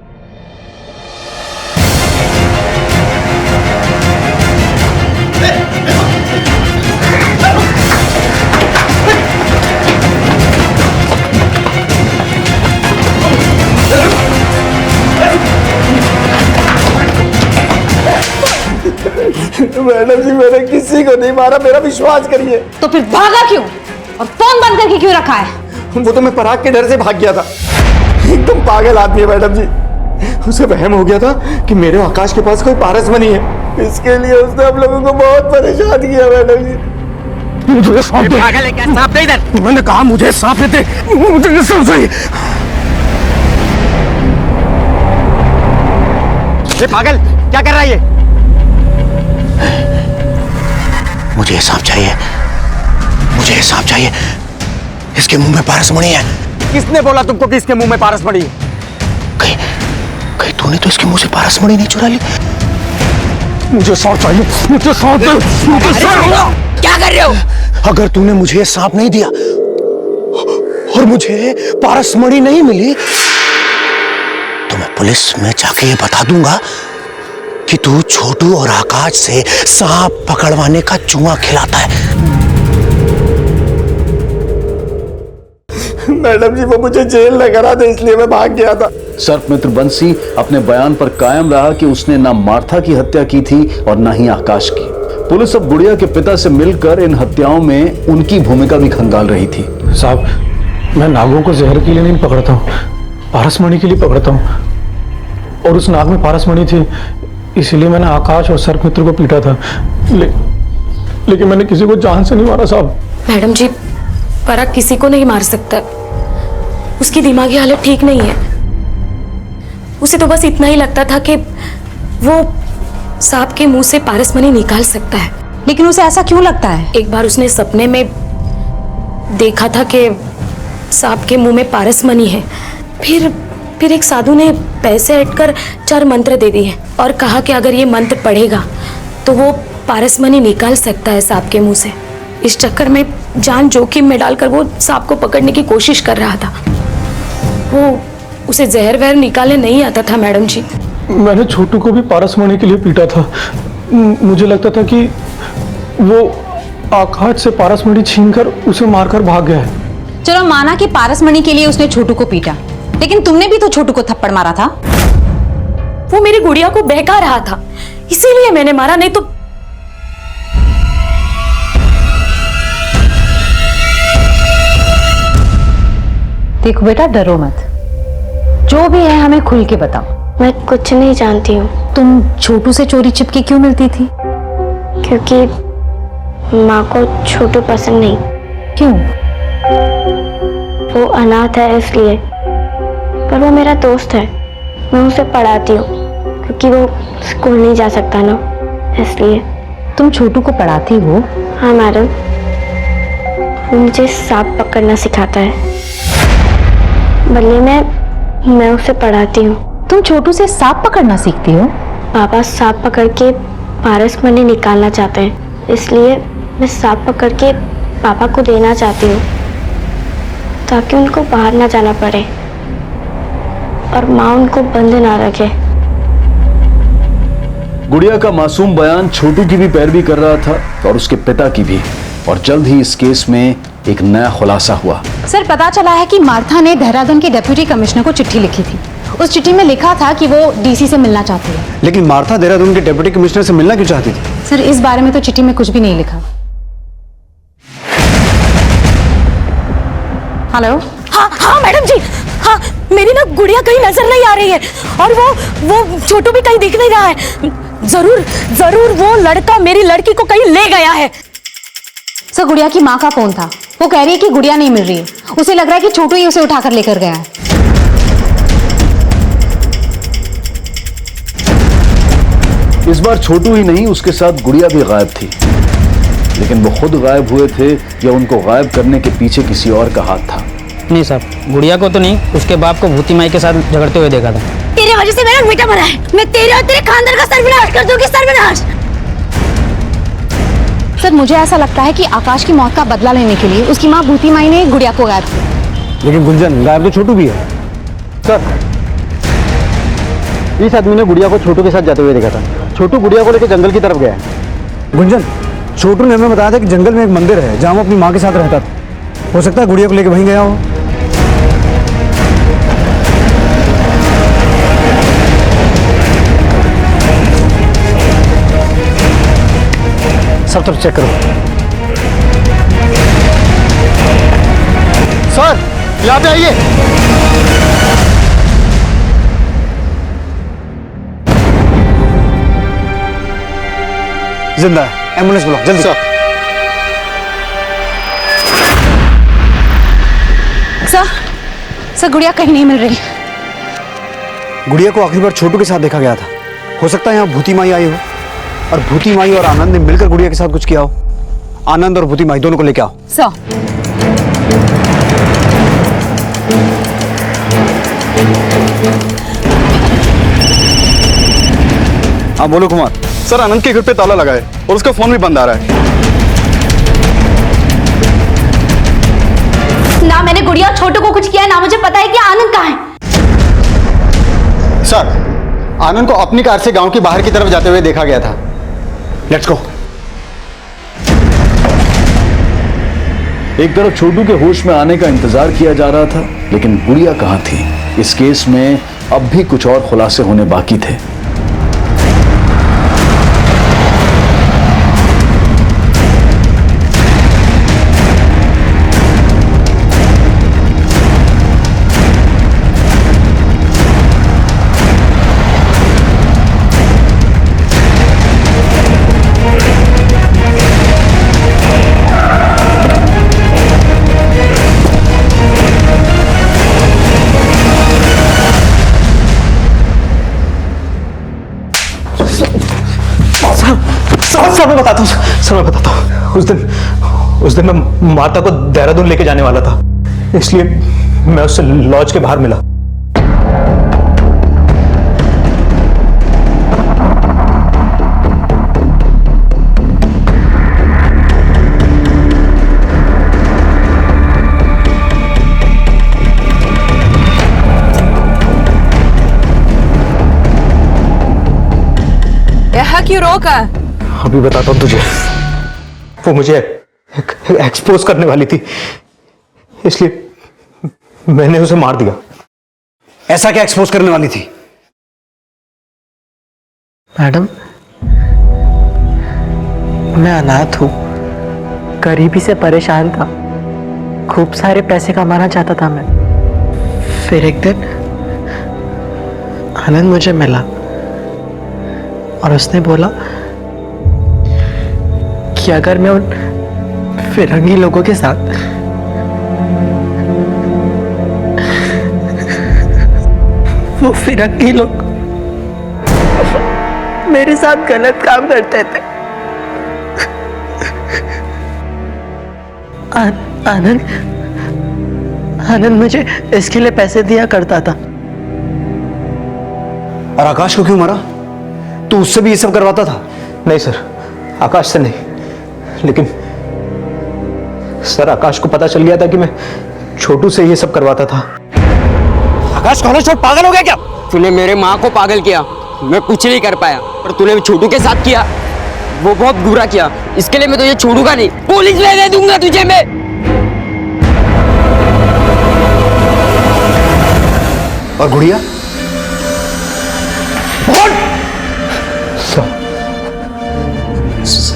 मैडम जी मैंने किसी को नहीं मारा, मेरा विश्वास करिए। तो फिर भागा क्यों और फोन बंद करके क्यों रखा है? वो तो मैं पराग के डर से भाग गया था। एकदम पागल आदमी है मैडम जी। उसे वहम हो गया था कि मेरे आकाश के पास कोई पारसमणि है। इसके लिए उसने हम लोगों को बहुत परेशान किया मैडम जी। मुझे सांप दे। पागल है क्या? सांप दे इधर। मैंने कहा मुझे सांप दे। मुझे सांप चाहिए। ये पागल क्या कर रहा है ये? मुझे सांप चाहिए, मुझे सांप चाहिए। इसके मुंह में पारसमणि है। किसने बोला तुमको कि इसके मुंह में पारसमणि है? कहीं तूने तो इसके मुंह से पारसमणि नहीं चुरा ली। मुझे सांप चाहिए, मुझे सांप दे। क्या कर रहे हो? अगर तूने मुझे ये सांप नहीं दिया और मुझे पारसमणि नहीं मिली तो मैं पुलिस में जाके ये बता दूंगा कि तू छोटू और आकाश से सांप पकड़वाने का जुआ खिलाता है। मैडम जी वो मुझे जेल न करा दे, इसलिए मैं भाग गया था। सर्प मित्र बंसी अपने बयान पर कायम रहा कि उसने ना मार्था की हत्या की थी और ना ही आकाश की। पुलिस अब गुड़िया के पिता से मिलकर इन हत्याओं में उनकी भूमिका भी खंगाल रही थी। साहब, मैं नागों को जहर के लिए नहीं पकड़ता हूँ, पारसमणि के लिए पकड़ता हूँ। और उस नाग में पारसमणि थी, इसीलिए मैंने आकाश और सर्प मित्र को पीटा था। लेकिन मैंने किसी को जान से नहीं मारा साहब। मैडम जी, पराग किसी को नहीं मार सकता। उसकी दिमागी हालत ठीक नहीं है। उसे तो बस इतना ही लगता था कि वो सांप के मुंह से पारसमणि निकाल सकता है। लेकिन उसे ऐसा क्यों लगता है? एक बार उसने सपने में देखा था कि सांप के मुंह में पारसमणि है। फिर एक साधु ने पैसे हटकर 4 मंत्र दे दिए और कहा कि अगर ये मंत्र पढ़ेगा तो वो पारसमणि निकाल सकता है सांप के मुंह से। इस चक्कर में जान जोखिम में डालकर वो सांप को पकड़ने की कोशिश कर रहा था। वो उसे जहर वहर निकालने नहीं आता था मैडम जी। मैंने छोटू को भी पारसमणि के लिए पीटा था। मुझे लगता था कि वो आकाश से पारसमणि छीनकर उसे मारकर भाग गया है। चलो माना कि पारसमणि के लिए उसने छोटू को पीटा, लेकिन तुमने भी तो छोटू को थप्पड़ मारा था। वो मेरी गुड़िया को बहका रहा था, इसीलिए मैंने मारा, नहीं तो। देखो बेटा, डरो मत। जो भी है हमें खुल के बताओ। मैं कुछ नहीं जानती हूँ। तुम छोटू से चोरी छिपके क्यों मिलती थी? क्योंकि माँ को छोटू पसंद नहीं। क्यों? वो अनाथ है इसलिए। पर वो मेरा दोस्त है, मैं उसे पढ़ाती हूँ क्योंकि वो स्कूल नहीं जा सकता ना, इसलिए। तुम छोटू को पढ़ाती हो? हाँ मैडम, वो मुझे सांप पकड़ना सिखाता है। बल्ले में मैं उसे पढ़ाती हूँ। तुम छोटू से सांप पकड़ना सीखती हो? पापा सांप पकड़ के पारस मनी निकालना चाहते हैं, इसलिए मैं सांप पकड़ के पापा को देना चाहती हूँ ताकि उनको बाहर ना जाना पड़े और माँ उनको बंद ना रखे। गुड़िया का मासूम बयान छोटू की भी पैरवी कर रहा था और उसके पिता की भी, और जल्द ही इस केस में एक नया खुलासा हुआ। सर, पता चला है कि मार्था ने देहरादून के डिप्टी कमिश्नर को चिट्ठी लिखी थी। उस चिट्ठी में लिखा था कि वो डीसी से मिलना चाहती है। लेकिन मार्था देहरादून के डिप्टी कमिश्नर से मिलना क्यों चाहती थी? सर, इस बारे में तो चिट्ठी में कुछ भी नहीं लिखा। हेलो। हाँ मैडम जी, हाँ मेरी ना गुड़िया कहीं नजर नहीं आ रही है और वो छोटू भी कहीं दिख नहीं रहा है। जरूर वो लड़का मेरी लड़की को कहीं ले गया है। सर, गुड़िया की माँ का फोन था। वो कह रही है कि गुड़िया नहीं मिल रही है। उसे लग रहा है कि छोटू ही उसे उठाकर लेकर गया है। इस बार छोटू ही नहीं, उसके साथ गुड़िया भी गायब थी। लेकिन वो खुद गायब हुए थे या उनको गायब करने के पीछे किसी और का हाथ था? नहीं साहब, गुड़िया को तो नहीं, उसके बाप को भूती माई के साथ झगड़ते हुए देखा था। तेरे वजह से मेरा बेटा मरा है। मैं तेरे और तेरे खानदान का सर्वनाश कर दूंगी, सर्वनाश। सर, मुझे ऐसा लगता है कि आकाश की मौत का बदला लेने के लिए उसकी माँ भूती माई ने गुड़िया को गायब किया। लेकिन गुंजन, गायब तो छोटू भी है। सर, इस आदमी ने गुड़िया को छोटू के साथ जाते हुए देखा था। छोटू गुड़िया को लेकर जंगल की तरफ गया है। गुंजन, छोटू ने हमें बताया था कि जंगल में एक मंदिर है जहां वो अपनी माँ के साथ रहता था। हो सकता है गुड़िया को लेकर वहीं गया हो। सब तरफ चेक करो। सर, यहाँ पे आइए। जिंदा है, एम्बुलेंस बुलाओ जल्दी। सर, गुड़िया कहीं नहीं मिल रही। गुड़िया को आखिरी बार छोटू के साथ देखा गया था। हो सकता है यहाँ भूती माई आई हो और भूती माई और आनंद ने मिलकर गुड़िया के साथ कुछ किया हो। आनंद और भूती माई दोनों को लेके आओ। सर, हाँ बोलो कुमार। सर, आनंद के घर पे ताला लगा है और उसका फोन भी बंद आ रहा है। ना मैंने गुड़िया और छोटू को कुछ किया, ना मुझे पता है कि आनंद कहाँ है। सर, आनंद को अपनी कार से गांव की बाहर की तरफ जाते हुए देखा गया था। Let's go. एक तरफ छोटू के होश में आने का इंतजार किया जा रहा था, लेकिन गुड़िया कहाँ थी? इस केस में अब भी कुछ और खुलासे होने बाकी थे। सर मैं बताता हूँ। उस दिन मैं माता को देहरादून लेके जाने वाला था, इसलिए मैं उससे लॉज के बाहर मिला। यहाँ क्यों रोका? अभी बताता हूँ तुझे। वो मुझे एक्सपोज करने वाली थी, इसलिए मैंने उसे मार दिया। ऐसा क्या एक्सपोज करने वाली थी? मैडम, मैं अनाथ हूं, गरीबी से परेशान था, खूब सारे पैसे कमाना चाहता था मैं। फिर एक दिन आनंद मुझे मिला और उसने बोला कि अगर मैं उन फिरंगी लोगों के साथ वो फिरंगी लोग मेरे साथ गलत काम करते थे। आनंद मुझे इसके लिए पैसे दिया करता था। और आकाश को क्यों मारा? तू उससे भी ये सब करवाता था? नहीं सर, आकाश से नहीं, लेकिन सर आकाश को पता चल गया था कि मैं छोटू से ये सब करवाता था। आकाश कौन है? छोट पागल हो गया क्या? तूने मेरे माँ को पागल किया, मैं कुछ नहीं कर पाया, पर तूने छोटू के साथ किया, वो बहुत बुरा किया। इसके लिए मैं तुझे छोड़ूंगा नहीं, पुलिस में दे दूंगा तुझे मैं। और गुड़िया?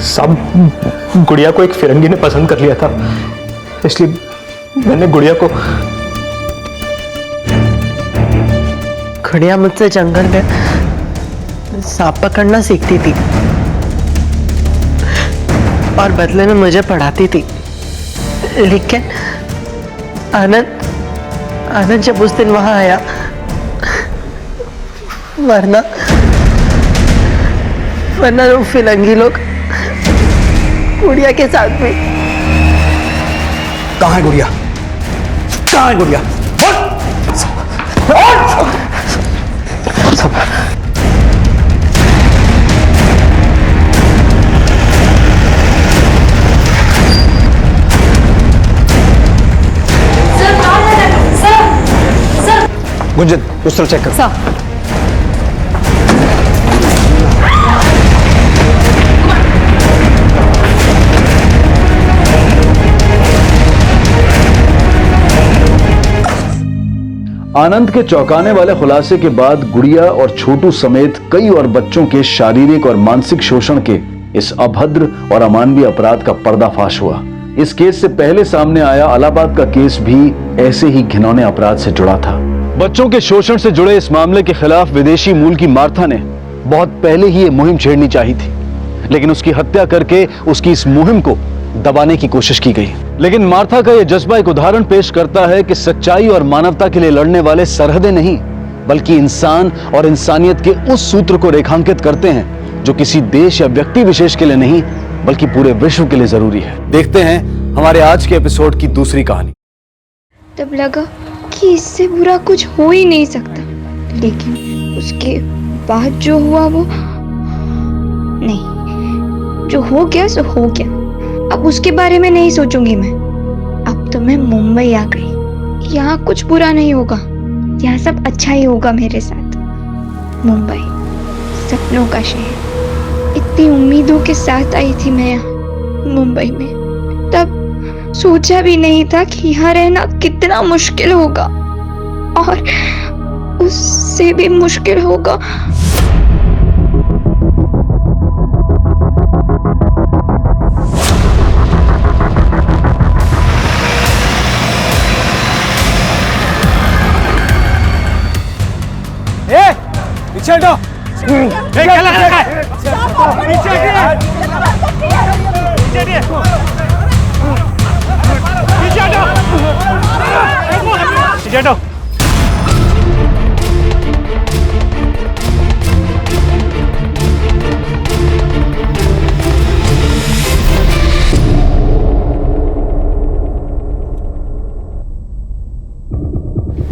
सब गुड़िया को एक फिरंगी ने पसंद कर लिया था, इसलिए मैंने गुड़िया को। गुड़िया मुझसे जंगल में सांप पकड़ना सीखती थी और बदले में मुझे पढ़ाती थी, लेकिन आनंद जब उस दिन वहां आया, वरना वो फिरंगी लोग गुड़िया के साथ भी। कहाँ है गुड़िया? कहाँ है गुड़िया? गुंजन, उस तरफ चेक कर। आनंद के चौंकाने वाले खुलासे के बाद गुड़िया और छोटू समेत कई और बच्चों के शारीरिक और मानसिक शोषण के इस अभद्र और अमानवीय अपराध का पर्दाफाश हुआ। इस केस से पहले सामने आया इलाहाबाद का केस भी ऐसे ही घिनौने अपराध से जुड़ा था। बच्चों के शोषण से जुड़े इस मामले के खिलाफ विदेशी मूल की मार्था ने बहुत पहले ही ये मुहिम छेड़नी चाहिए थी, लेकिन उसकी हत्या करके उसकी इस मुहिम को दबाने की कोशिश की गई। लेकिन मार्था का यह जज्बा एक उदाहरण पेश करता है कि सच्चाई और मानवता के लिए लड़ने वाले सरहदें नहीं, बल्कि इंसान और इंसानियत के उस सूत्र को रेखांकित करते हैं जो किसी देश या व्यक्ति विशेष के लिए नहीं, बल्कि पूरे विश्व के लिए जरूरी है। देखते हैं हमारे आज के एपिसोड की दूसरी कहानी। तब लगा कि इससे बुरा कुछ हो ही नहीं सकता, लेकिन उसके बाद जो हुआ वो नहीं, जो हो गया सो हो गया। अब उसके बारे में नहीं सोचूंगी मैं। अब तो मैं मुंबई आ गई, यहाँ कुछ बुरा नहीं होगा, यहाँ सब अच्छा ही होगा मेरे साथ। मुंबई सपनों का शहर, इतनी उम्मीदों के साथ आई थी मैं यहाँ मुंबई में। तब सोचा भी नहीं था कि यहाँ रहना कितना मुश्किल होगा, और उससे भी मुश्किल होगा पीछे हटो। क्या लग रहा है? पीछे हटिए। पीछे हटो। पीछे हटो।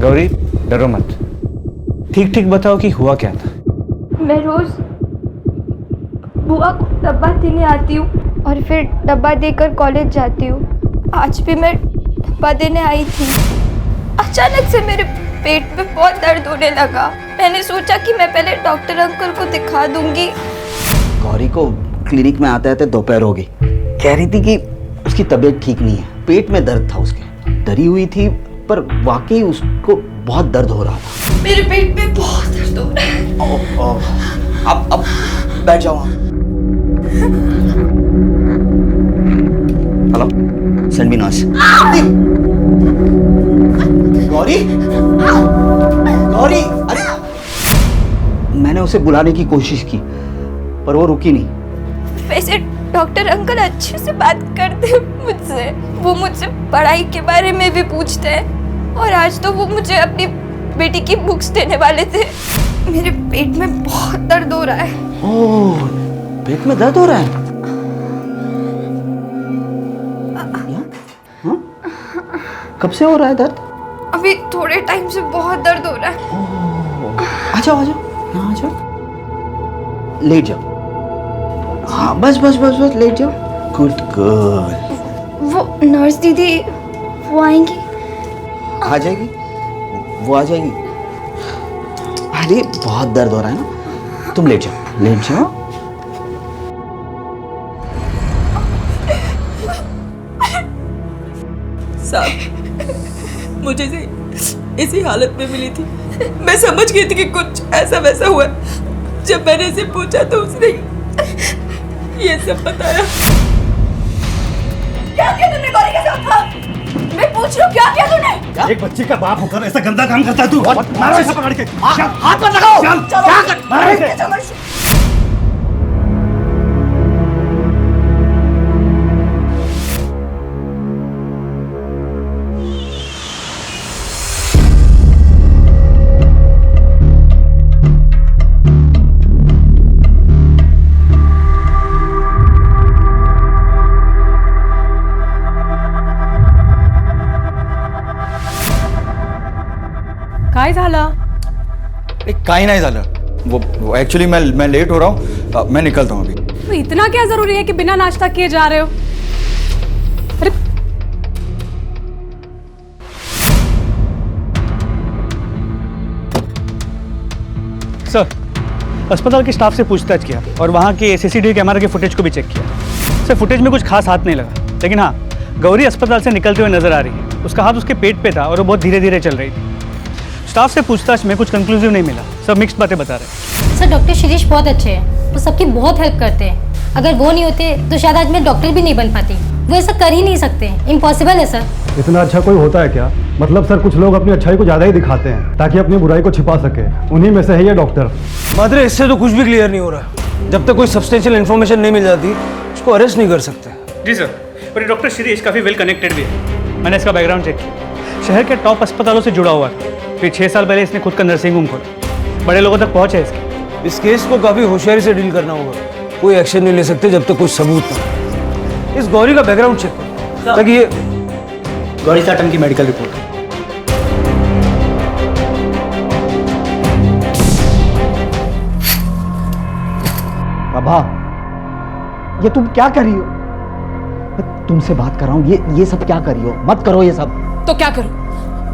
गौरी, डरो मत, ठीक ठीक बताओ कि हुआ क्या था। मैं रोज बुआ को डब्बा देने आती हूँ और फिर डब्बा देकर कॉलेज जाती हूँ। आज भी मैं डब्बा देने आई थी। अचानक से मेरे पेट में बहुत दर्द होने लगा। मैंने सोचा कि मैं पहले डॉक्टर अंकल को दिखा दूंगी। गौरी को क्लिनिक में आते आते दोपहर हो गई। कह रही थी कि उसकी तबीयत ठीक नहीं है, पेट में दर्द था उसके। डरी हुई थी, पर वाकई उसको बहुत दर्द हो रहा था। मेरे पेट में बहुत दर्द हो रहा है। अब बैठ जाओ। Hello, send me nurse. Gauri, Gauri, अरे मैंने उसे बुलाने की कोशिश की पर वो रुकी नहीं। वैसे डॉक्टर अंकल अच्छे से बात करते हैं मुझसे, वो मुझसे पढ़ाई के बारे में भी पूछते हैं और आज तो वो मुझे अपनी बेटी की बुक्स देने वाले थे। मेरे पेट में बहुत दर्द हो रहा है। ओह, पेट में दर्द हो रहा है? कब से हो रहा है दर्द? अभी थोड़े टाइम से बहुत दर्द हो रहा है। आ जाओ यहाँ आ जाओ, लेट जाओ। हाँ बस बस बस बस लेट जाओ। Good girl. वो नर्स दीदी वो आएंगी? आ जाएगी, वो आ जाएगी। अरे बहुत दर्द हो रहा है ना, तुम लेट जाओ, लेट जाओ। साहब, मुझे इसी हालत में मिली थी। मैं समझ गई थी कि कुछ ऐसा वैसा हुआ। जब मैंने इसे पूछा तो उसने ये सब बताया। क्या किया तुमने गौरी के साथ? मैं पूछ रही हूँ क्या किया तूने? एक बच्ची का बाप होकर ऐसा गंदा काम करता है तू? मारो इसे पकड़ के। हाथ मत लगाओ। चल, चलो, क्या कर? मारो इसे। काय झालं? काही नाही झालं। वो एक्चुअली मैं लेट हो रहा हूँ, मैं निकलता हूँ अभी। तो इतना क्या जरूरी है कि बिना नाश्ता किए जा रहे हो? अरे सर, अस्पताल के स्टाफ से पूछताछ किया और वहाँ के सीसीटीवी कैमरा के फुटेज को भी चेक किया। सर, फुटेज में कुछ खास हाथ नहीं लगा, लेकिन हाँ, गौरी अस्पताल से निकलते हुए नजर आ रही है। उसका हाथ उसके पेट पे था और वो बहुत धीरे धीरे चल रही थी। स्टाफ से पूछताछ में कुछ कंक्लूसिव नहीं मिला, सब मिक्स्ड बातें बता रहे हैं। सर, डॉक्टर शिरीष बहुत अच्छे हैं, वो सबकी बहुत हेल्प करते हैं। अगर वो नहीं होते तो शायद आज मैं डॉक्टर भी नहीं बन पाती। वो ऐसा कर ही नहीं सकते, इम्पॉसिबल है सर। इतना अच्छा कोई होता है क्या? मतलब सर, कुछ लोग अपनी अच्छाई को ज्यादा ही दिखाते हैं ताकि अपनी बुराई को छिपा सके। उन्हीं में से है ये डॉक्टर। मात्र इससे तो कुछ भी क्लियर नहीं हो रहा। जब तक कोई सब्सटेंशियल इन्फॉर्मेशन नहीं मिल जाती उसको अरेस्ट नहीं कर सकते। जी सर, पर ये डॉक्टर शिरीष काफ़ी वेल कनेक्टेड भी है। मैंने इसका बैकग्राउंड चेक किया, शहर के टॉप अस्पतालों से जुड़ा हुआ था। फिर 6 साल पहले इसने खुद का नर्सिंग होम खोला। बड़े लोगों तक पहुंच है इसकी। इस केस को काफी होशियारी से डील करना होगा। कोई एक्शन नहीं ले सकते जब तक कोई सबूत ना। इस गौरी का बैकग्राउंड चेक करो ताकि ये गौरी साटम की मेडिकल रिपोर्ट। बाबा, ये तुम क्या कर रही हो? मैं तुमसे बात कर रहा हूँ, ये सब क्या कर रही हो? मत करो ये सब। तो क्या करूं?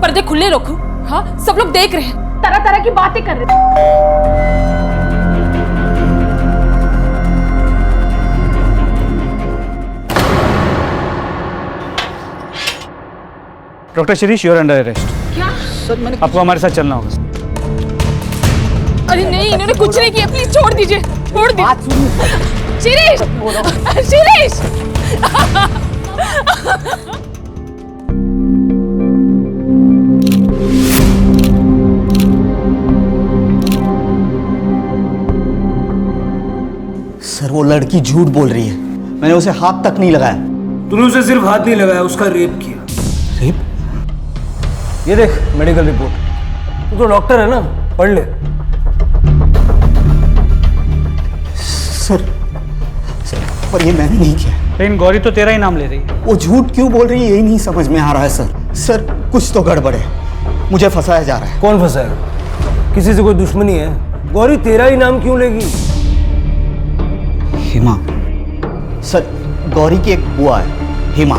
पर्दे खुले रखूं? हाँ, सब लोग देख रहे हैं, तरह तरह की बातें कर रहे हैं। Doctor Shirish, you are under arrest. क्या? सर, मैंने आपको हमारे साथ चलना होगा। अरे नहीं, इन्होंने कुछ नहीं किया, प्लीज छोड़ दीजिए, छोड़ दीजिए। शिरीष, शिरीष। सर, वो लड़की झूठ बोल रही है। मैंने उसे हाथ तक नहीं लगाया। तूने उसे सिर्फ हाथ नहीं लगाया, उसका रेप किया। रेप? ये देख मेडिकल रिपोर्ट। तू तो डॉक्टर है ना, पढ़ ले। सर, पर ये मैंने नहीं किया। लेकिन गौरी तो तेरा ही नाम ले रही है। वो झूठ क्यों बोल रही है यही नहीं समझ में आ रहा है सर। सर, कुछ तो गड़बड़ है, मुझे फंसाया जा रहा है। कौन फंसाएगा? किसी से कोई दुश्मनी है? गौरी तेरा ही नाम क्यों लेगी? हिमा। सर, गौरी की एक बुआ है, हिमा।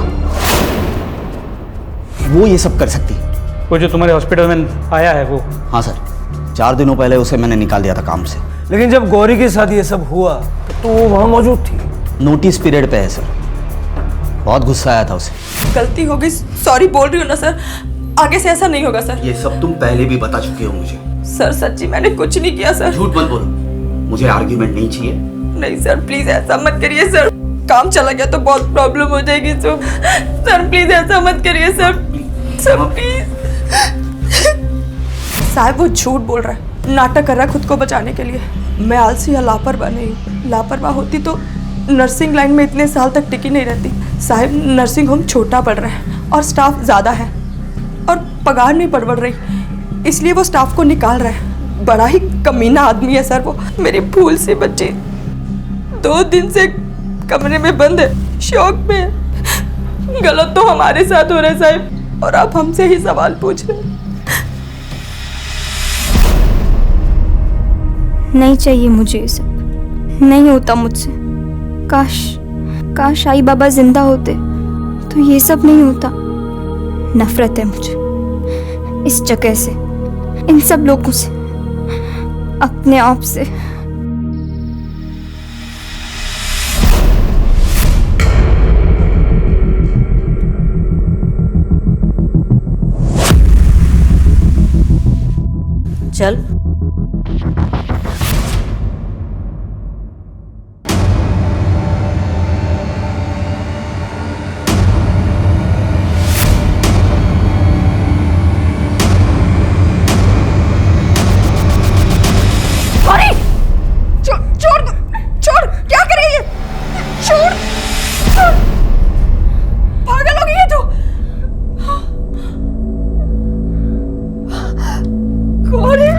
वो ये सब कर सकती है। वो जो तुम्हारे हॉस्पिटल में आया है वो? हाँ सर, 4 दिनों पहले उसे मैंने निकाल दिया था काम से। लेकिन जब गौरी के साथ ये सब हुआ तो वो वहां मौजूद थी। नोटिस पीरियड पे है सर। बहुत गुस्सा आया था उसे। गलती हो गई, सॉरी बोल रही हूँ ना सर। आगे से ऐसा नहीं होगा सर। ये सब तुम पहले भी बता चुके हो मुझे। सर सच्ची मैंने कुछ नहीं किया सर। झूठ मत बोलो, मुझे आर्ग्यूमेंट नहीं चाहिए। नहीं सर, प्लीज ऐसा मत करिए सर। काम चला गया तो बहुत प्रॉब्लम हो जाएगी तो सर प्लीज ऐसा मत करिए सर। Sir please. साहब, वो झूठ बोल रहा है। नाटक कर रहा है खुद को बचाने के लिए। मैं आलसी या लापरवाह नहीं हूँ। लापरवाह होती तो नर्सिंग लाइन में इतने साल तक टिकी नहीं रहती। साहब, नर्सिंग होम छोटा पड़ रहा है और स्टाफ ज़्यादा है और पगार नहीं बढ़ रही, इसलिए वो स्टाफ को निकाल रहा है। बड़ा ही कमीना आदमी है सर वो। मेरी फूल सी बच्ची 2 दिन से कमरे में बंद है, शौक में है। गलत तो हमारे साथ हो रहा है साहब, और आप हमसे ही सवाल पूछ रहे हैं। नहीं चाहिए मुझे ये सब, नहीं होता मुझसे। काश आई बाबा जिंदा होते तो ये सब नहीं होता। नफरत है मुझे इस जगह से, इन सब लोगों से, अपने आप से। चल छोड़, क्या कर रही है? छोड़, पागल हो गई है तू। कौन है?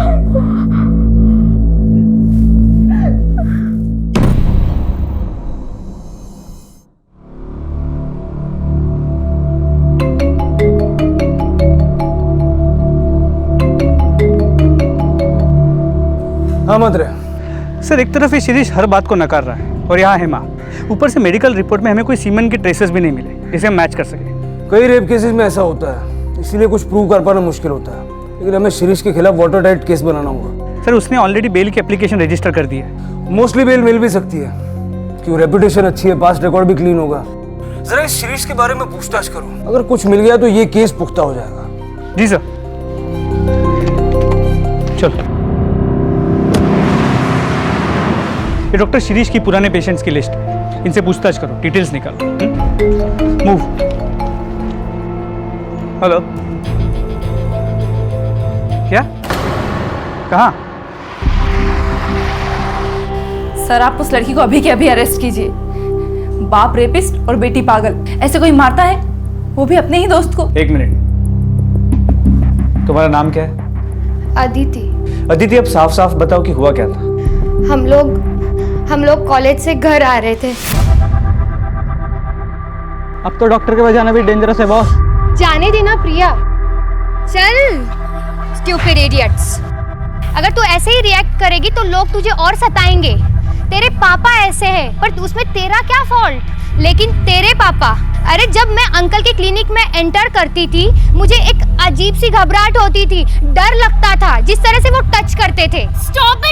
हाँ मत रहे सर, एक तरफ ये शिरीष हर बात को नकार रहा है और यहाँ है माँ। ऊपर से मेडिकल रिपोर्ट में हमें कोई सीमेंट के ट्रेसेस भी नहीं मिले जिसे हम मैच कर सके। कई रेप केसेस में ऐसा होता है, इसीलिए कुछ प्रूव कर पाना मुश्किल होता है। लेकिन हमें शिरीष के खिलाफ वाटर टाइट केस बनाना होगा। सर, उसने ऑलरेडी बेल की एप्लीकेशन रजिस्टर कर दी है। मोस्टली बेल मिल भी सकती है क्यों, रेपुटेशन अच्छी है, पास्ट रिकॉर्ड भी क्लीन होगा। जरा इस शिरीष के बारे में पूछताछ करो, अगर कुछ मिल गया तो ये केस पुख्ता हो जाएगा। जी सर। चलो, ये डॉक्टर शिरीष की पुराने पेशेंट्स की लिस्ट है, इनसे पूछताछ करो, डिटेल्स निकालो। मूव। हेलो, क्या? कहाँ? सर, आप उस लड़की को अभी के अभी अरेस्ट कीजिए। बाप रेपिस्ट और बेटी पागल, ऐसे कोई मारता है? वो भी अपने ही दोस्त को। एक मिनट, तुम्हारा नाम क्या है? अदिति। अदिति, अब साफ साफ बताओ कि हुआ क्या था। हम लोग कॉलेज से घर आ रहे थे। अब तो डॉक्टर के पास जाना भी डेंजरस है बॉस। जाने देना प्रिया। चल स्टूपिड इडियट्स। अगर तू ऐसे ही रिएक्ट करेगी तो लोग तुझे और सताएंगे। तेरे पापा ऐसे हैं, पर उसमें तेरा क्या फॉल्ट? लेकिन तेरे पापा, अरे जब मैं अंकल के क्लिनिक में एंटर करती थी मुझे एक अजीब सी घबराहट होती थी, डर लगता था जिस तरह से वो टच करते थे। Stop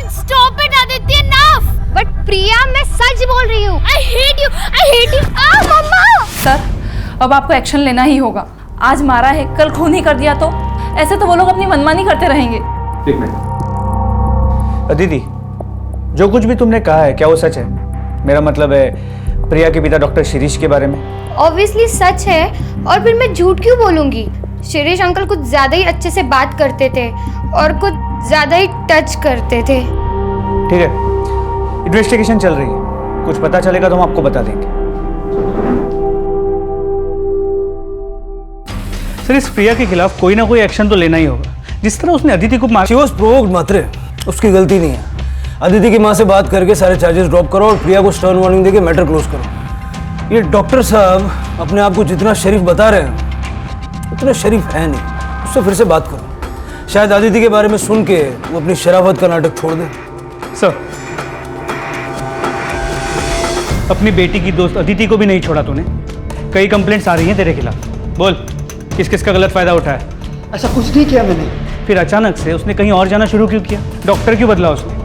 it Aditya, enough. But Priya, मैं सच बोल रही हूँ। I hate you. मम्मा। सर, अब आपको एक्शन लेना ही होगा। आज मारा है, कल खून ही कर दिया तो ऐसे तो वो लोग अपनी मनमानी करते रहेंगे। एक मिनट। अदिति, जो कुछ भी तुमने कहा है क्या वो सच है? मेरा मतलब है प्रिया के पिता डॉक्टर शिरीष के बारे में। ऑब्वियसली सच है, और फिर मैं झूठ क्यों बोलूंगी? शिरीष अंकल कुछ ज्यादा ही अच्छे से बात करते थे और कुछ ज्यादा ही टच करते थे। ठीक है, इन्वेस्टिगेशन चल रही है, कुछ पता चलेगा तो हम आपको बता देंगे। सर, इस प्रिया के खिलाफ कोई ना कोई एक्शन तो लेना ही होगा। जिस तरह उसने अदिति को मार। शी वाज प्रोवोक्ड मात्रे, उसकी गलती नहीं है। अदिति की माँ से बात करके सारे चार्जेस ड्रॉप करो और प्रिया को स्टर्न वार्निंग देके मैटर क्लोज करो। ये डॉक्टर साहब अपने आप को जितना शरीफ बता रहे हैं उतना शरीफ है नहीं। उससे फिर से बात करो, शायद अदिति के बारे में सुन के वो अपनी शराफत का नाटक छोड़ दे। सर, अपनी बेटी की दोस्त अदिति को भी नहीं छोड़ा तूने। कई कंप्लेंट्स आ रही हैं तेरे खिलाफ। बोल, किस किस का गलत फायदा उठाया? ऐसा कुछ नहीं किया मैंने। फिर अचानक से उसने कहीं और जाना शुरू क्यों किया? डॉक्टर क्यों बदला उसने?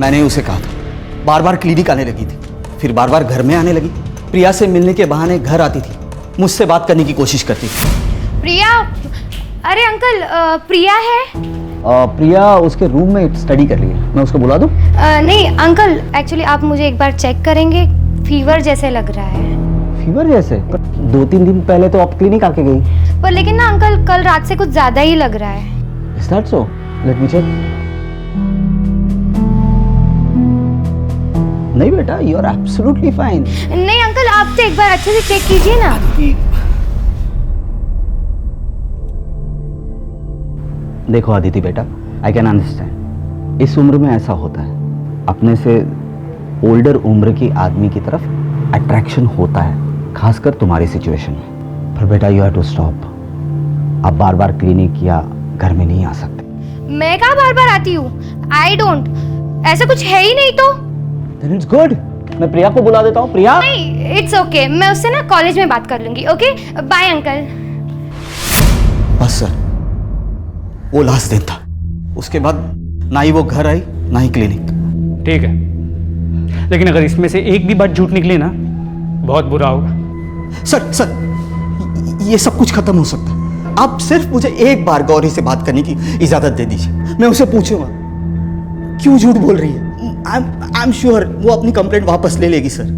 मैंने उसे कहा था, बार बार क्लिनिक आने लगी थी, फिर बार बार घर में आने लगी। प्रिया से मिलने के बहाने घर आती थी, मुझसे बात करने की कोशिश करती थी। प्रिया, अरे अंकल, प्रिया है? प्रिया उसके रूम में स्टडी कर रही है, मैं उसको बुला दूं? नहीं अंकल, एक्चुअली आप मुझे एक बार चेक करेंगे, फीवर जैसे लग रहा है। फीवर जैसे? 2-3 दिन पहले तो आप क्लिनिक आके गई। पर लेकिन ना अंकल, कल रात से कुछ ज्यादा ही लग रहा है। Is that so? Let me check. नहीं बेटा, you are absolutely fine. नहीं अंकल, आप तो एक बार अच्छे से चेक कीजिए ना। देखो आदिति बेटा, आई कैन अंडरस्टैंड, इस उम्र में ऐसा होता है, अपने से ओल्डर उम्र की आदमी की तरफ अट्रैक्शन होता है, खासकर तुम्हारी सिचुएशन में। पर बेटा यू हैव टू स्टॉप। आप बार बार क्लिनिक या घर में नहीं आ सकते। मैं कहाँ बार बार आती हूँ? आई डोंट, ऐसा कुछ है ही नहीं तो। Then it's good. मैं प्रिया को बुला देता हूँ। प्रिया नहीं, इट्स ओके, मैं उससे ना कॉलेज में बात कर लूंगी। Okay bye uncle. बस सर, वो लास्ट दिन था, उसके बाद ना ही वो घर आई ना ही क्लिनिक। ठीक है, लेकिन अगर इसमें से एक भी बात झूठ निकली ना, बहुत बुरा होगा। सर, ये सब कुछ खत्म हो सकता है। आप सिर्फ मुझे एक बार गौरी से बात करने की इजाजत दे दीजिए, मैं उसे पूछूंगा क्यों झूठ बोल रही है। आई एम श्योर वो अपनी कंप्लेंट वापस ले लेगी सर।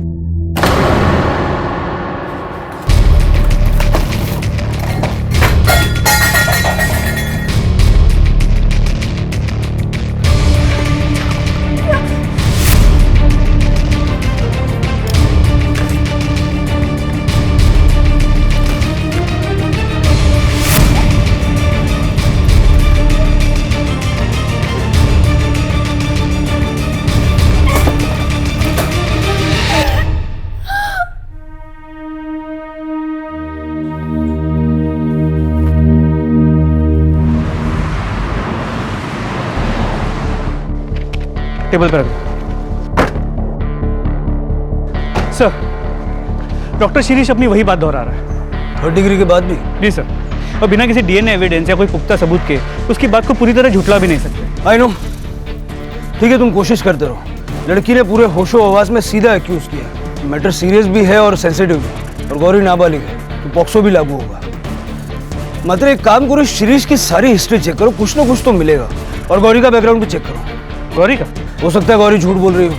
टेबल पर सर, डॉक्टर शिरीष अपनी वही बात दोहरा रहा है। 3rd डिग्री के बाद भी? जी सर, और बिना किसी डीएनए एविडेंस या कोई पुख्ता सबूत के उसकी बात को पूरी तरह झुठला भी नहीं सकते। आई नो, ठीक है, तुम कोशिश करते रहो। लड़की ने पूरे होशो आवाज में सीधा एक्यूज किया। मैटर सीरियस भी है और सेंसिटिव भी, और गौरी नाबालिग है तो पॉक्सो भी लागू होगा। मात्र एक काम करो, शिरीष की सारी हिस्ट्री चेक करो, कुछ ना कुछ तो मिलेगा। और गौरी का बैकग्राउंड भी चेक करो। गौरी का? हो सकता है गौरी झूठ बोल रही हो,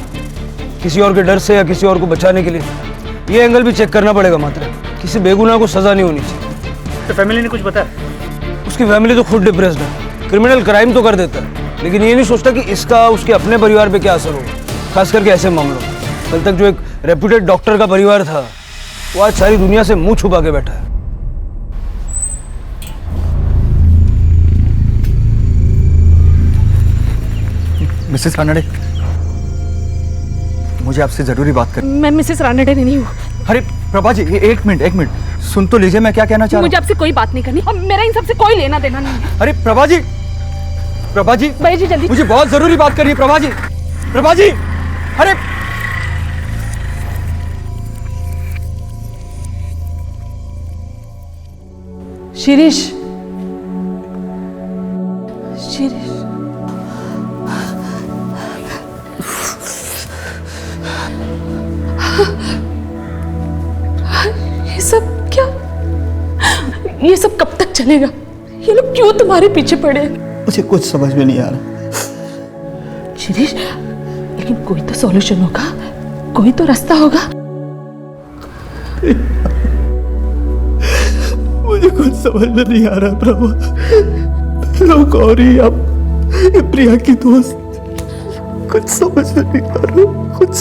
किसी और के डर से या किसी और को बचाने के लिए। ये एंगल भी चेक करना पड़ेगा। मात्र किसी बेगुनाह को सजा नहीं होनी चाहिए। तो फैमिली ने कुछ बताया? उसकी फैमिली तो खुद डिप्रेस्ड है, क्रिमिनल क्राइम तो कर देता है, लेकिन ये नहीं सोचता कि इसका उसके अपने परिवार पे क्या असर होगा, खास करके ऐसे मामलों में। कल तक जो एक रेप्यूटेड डॉक्टर का परिवार था, वो आज सारी दुनिया से मुंह छुपा के बैठा है। मिसेस रानडे, मुझे आपसे जरूरी बात करनी। मैं मिसेस रानडे नहीं हूँ। अरे प्रभा जी, एक मिनट सुन तो लीजिए, मैं क्या कहना चाह रहा हूँ। मुझे आपसे कोई बात नहीं करनी और मेरा इन सबसे कोई लेना देना नहीं है। अरे प्रभा जी भाई जी जल्दी, मुझे बहुत जरूरी बात करनी है। प्रभा जी, अरे शिरीष, ये सब कब तक चलेगा? ये लोग क्यों तुम्हारे पीछे पड़े हैं? मुझे कुछ समझ में नहीं आ रहा। शिरीष, लेकिन कोई तो सॉल्यूशन होगा, कोई तो रास्ता होगा। मुझे कुछ समझ में नहीं आ रहा प्रभा। लोग गौरी, अब ये प्रिया की दोस्त, कुछ समझ में नहीं आ रहा कुछ।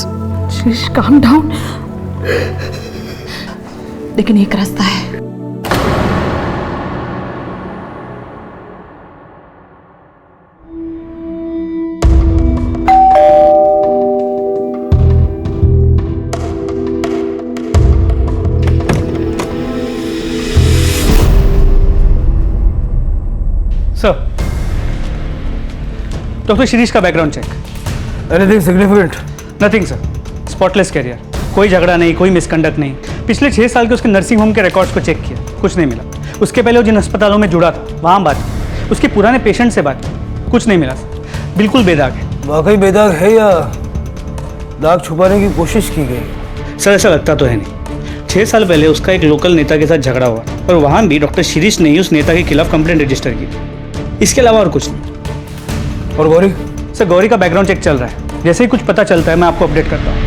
शिरीष काम डाउन, लेकिन एक रास्ता है। सर, डॉक्टर शिरीष का background check. Anything significant? Nothing sir, spotless career, कोई झगड़ा नहीं, कोई मिसकंडक्ट नहीं। पिछले 6 साल के उसके नर्सिंग होम के रिकॉर्ड्स को चेक किया, कुछ नहीं मिला। उसके पहले वो जिन अस्पतालों में जुड़ा था वहाँ बात की, उसके पुराने पेशेंट से बात की, कुछ नहीं मिला सर, बिल्कुल बेदाग है। वाकई बेदाग है या दाग छुपाने की कोशिश की गई? सर ऐसा लगता तो है नहीं। 6 साल पहले उसका एक लोकल नेता के साथ झगड़ा हुआ और वहाँ भी डॉक्टर शिरीष ने ही उस नेता के खिलाफ कंप्लेंट रजिस्टर की, इसके अलावा और कुछ नहीं। और गौरी? सर गौरी का बैकग्राउंड चेक चल रहा है, जैसे ही कुछ पता चलता है मैं आपको अपडेट करता हूँ।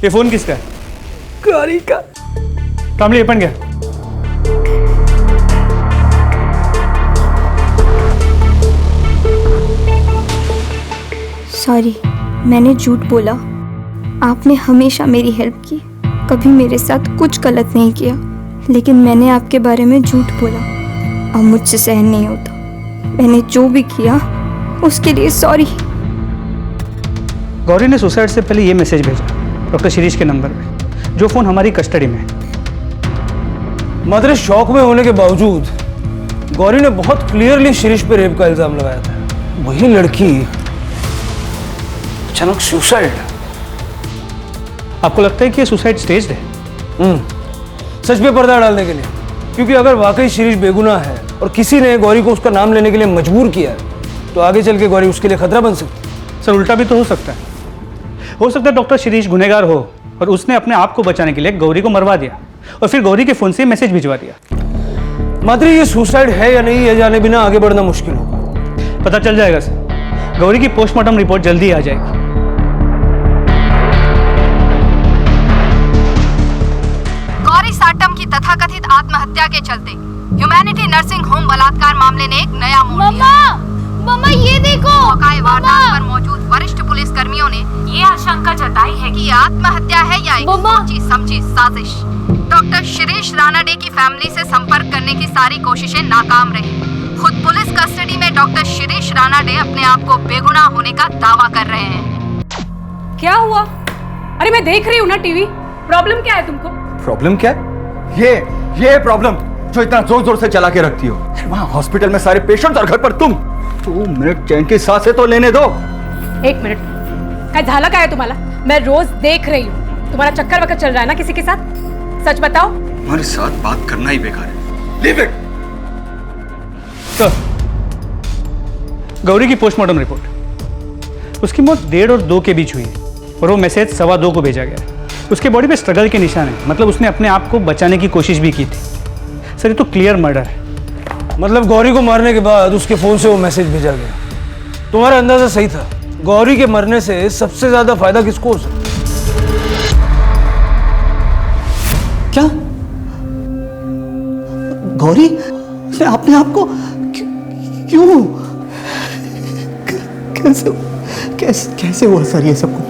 ये फोन किसका है? गौरी का। कामली ये पण घ्या. सॉरी, मैंने झूठ बोला। आपने हमेशा मेरी हेल्प की, कभी मेरे साथ कुछ गलत नहीं किया, लेकिन मैंने आपके बारे में झूठ बोला। अब मुझसे सहन नहीं होता। मैंने जो भी किया उसके लिए सॉरी। गौरी ने सुसाइड से पहले ये मैसेज भेजा डॉक्टर शिरीष के नंबर पे, जो फ़ोन हमारी कस्टडी में है। मात्र शौक में होने के बावजूद गौरी ने बहुत क्लियरली शिरीष पे रेप का इल्जाम लगाया था। वही लड़की अचानक सुसाइड। आपको लगता है कि ये सुसाइड स्टेज्ड है? सच पे पर्दा डालने के लिए, क्योंकि अगर वाकई शिरीष बेगुनाह है और किसी ने गौरी को उसका नाम लेने के लिए मजबूर किया है, तो आगे चल के गौरी उसके लिए खतरा बन सकती है। सर, उल्टा भी तो हो सकता है। हो सकता है डॉक्टर शिरीष गुनहगार हो और उसने अपने आप को बचाने के लिए गौरी को मरवा दिया और फिर गौरी के फोन से मैसेज भिजवा दिया। मात्र ये सुसाइड है या नहीं, ये जाने बिना आगे बढ़ना मुश्किल होगा। पता चल जाएगा सर। गौरी की पोस्टमार्टम रिपोर्ट जल्दी ही आ जाएगी। गौरी साटम की तथाकथित आत्महत्या के चलते ह्यूमैनिटी नर्सिंग होम बलात्कार मामले ने एक नया मोड़ लिया। मम्मा ये देखो। मौके वारदात पर मौजूद वरिष्ठ पुलिस कर्मियों ने ये आशंका जताई है कि ये आत्महत्या है या एक सोची समझी साजिश। डॉक्टर शिरीष रानाडे की फैमिली से संपर्क करने की सारी कोशिशें नाकाम रही। खुद पुलिस कस्टडी में डॉक्टर शिरीष रानाडे अपने आप को बेगुनाह होने का दावा कर रहे हैं। क्या हुआ? अरे मैं देख रही हूँ ना टीवी। प्रॉब्लम क्या है तुमको? प्रॉब्लम क्या है? ये प्रॉब्लम जो इतना जोर जोर से चला के रखती हो। वहाँ हॉस्पिटल में सारे पेशेंट्स और घर पर तुम। 2 मिनट चैन की सांसें तो लेने दो। 1 मिनट। क्या झाला क्या है तुम्हारा? मैं रोज देख रही हूँ। तुम्हारा चक्कर वक्कर चल रहा है ना किसी के साथ? सच बताओ। हमारे साथ बात करना ही बेकार है। Leave it. सर, गौरी की पोस्टमार्टम रिपोर्ट। उसकी मौत 1:30 और 2 के बीच हुई है और वो मैसेज 2:15 को भेजा गया है। उसके बॉडी पे स्ट्रगल के निशान है, मतलब उसने अपने आप को बचाने की कोशिश भी की थी। सर, ये तो क्लियर मर्डर है। मतलब गौरी को मारने के बाद उसके फोन से वो मैसेज भेजा गया। तुम्हारा अंदाजा सही था। गौरी के मरने से सबसे ज्यादा फायदा किसको हो सकता? क्या गौरी ने अपने आप को क्यों कैसे हुआ सर ये सब कुछ?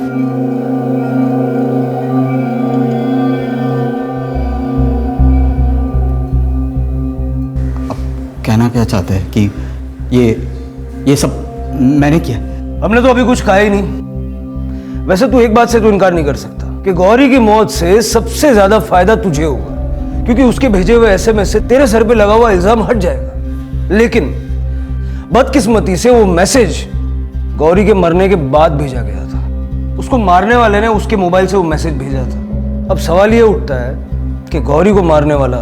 कहना क्या चाहते हैं कि ये सब मैंने किया? हमने तो अभी कुछ कहा ही नहीं। वैसे तू एक बात से तो इनकार नहीं कर सकता कि गौरी की मौत से सबसे ज्यादा फायदा तुझे होगा, क्योंकि उसके भेजे हुए एसएमएस से तेरे सर पे लगा हुआ इल्जाम हट जाएगा। लेकिन बदकिस्मती से वो मैसेज गौरी के मरने के बाद भेजा गया था। उसको मारने वाले ने उसके मोबाइल से वो मैसेज भेजा था। अब सवाल ये उठता है कि गौरी को मारने वाला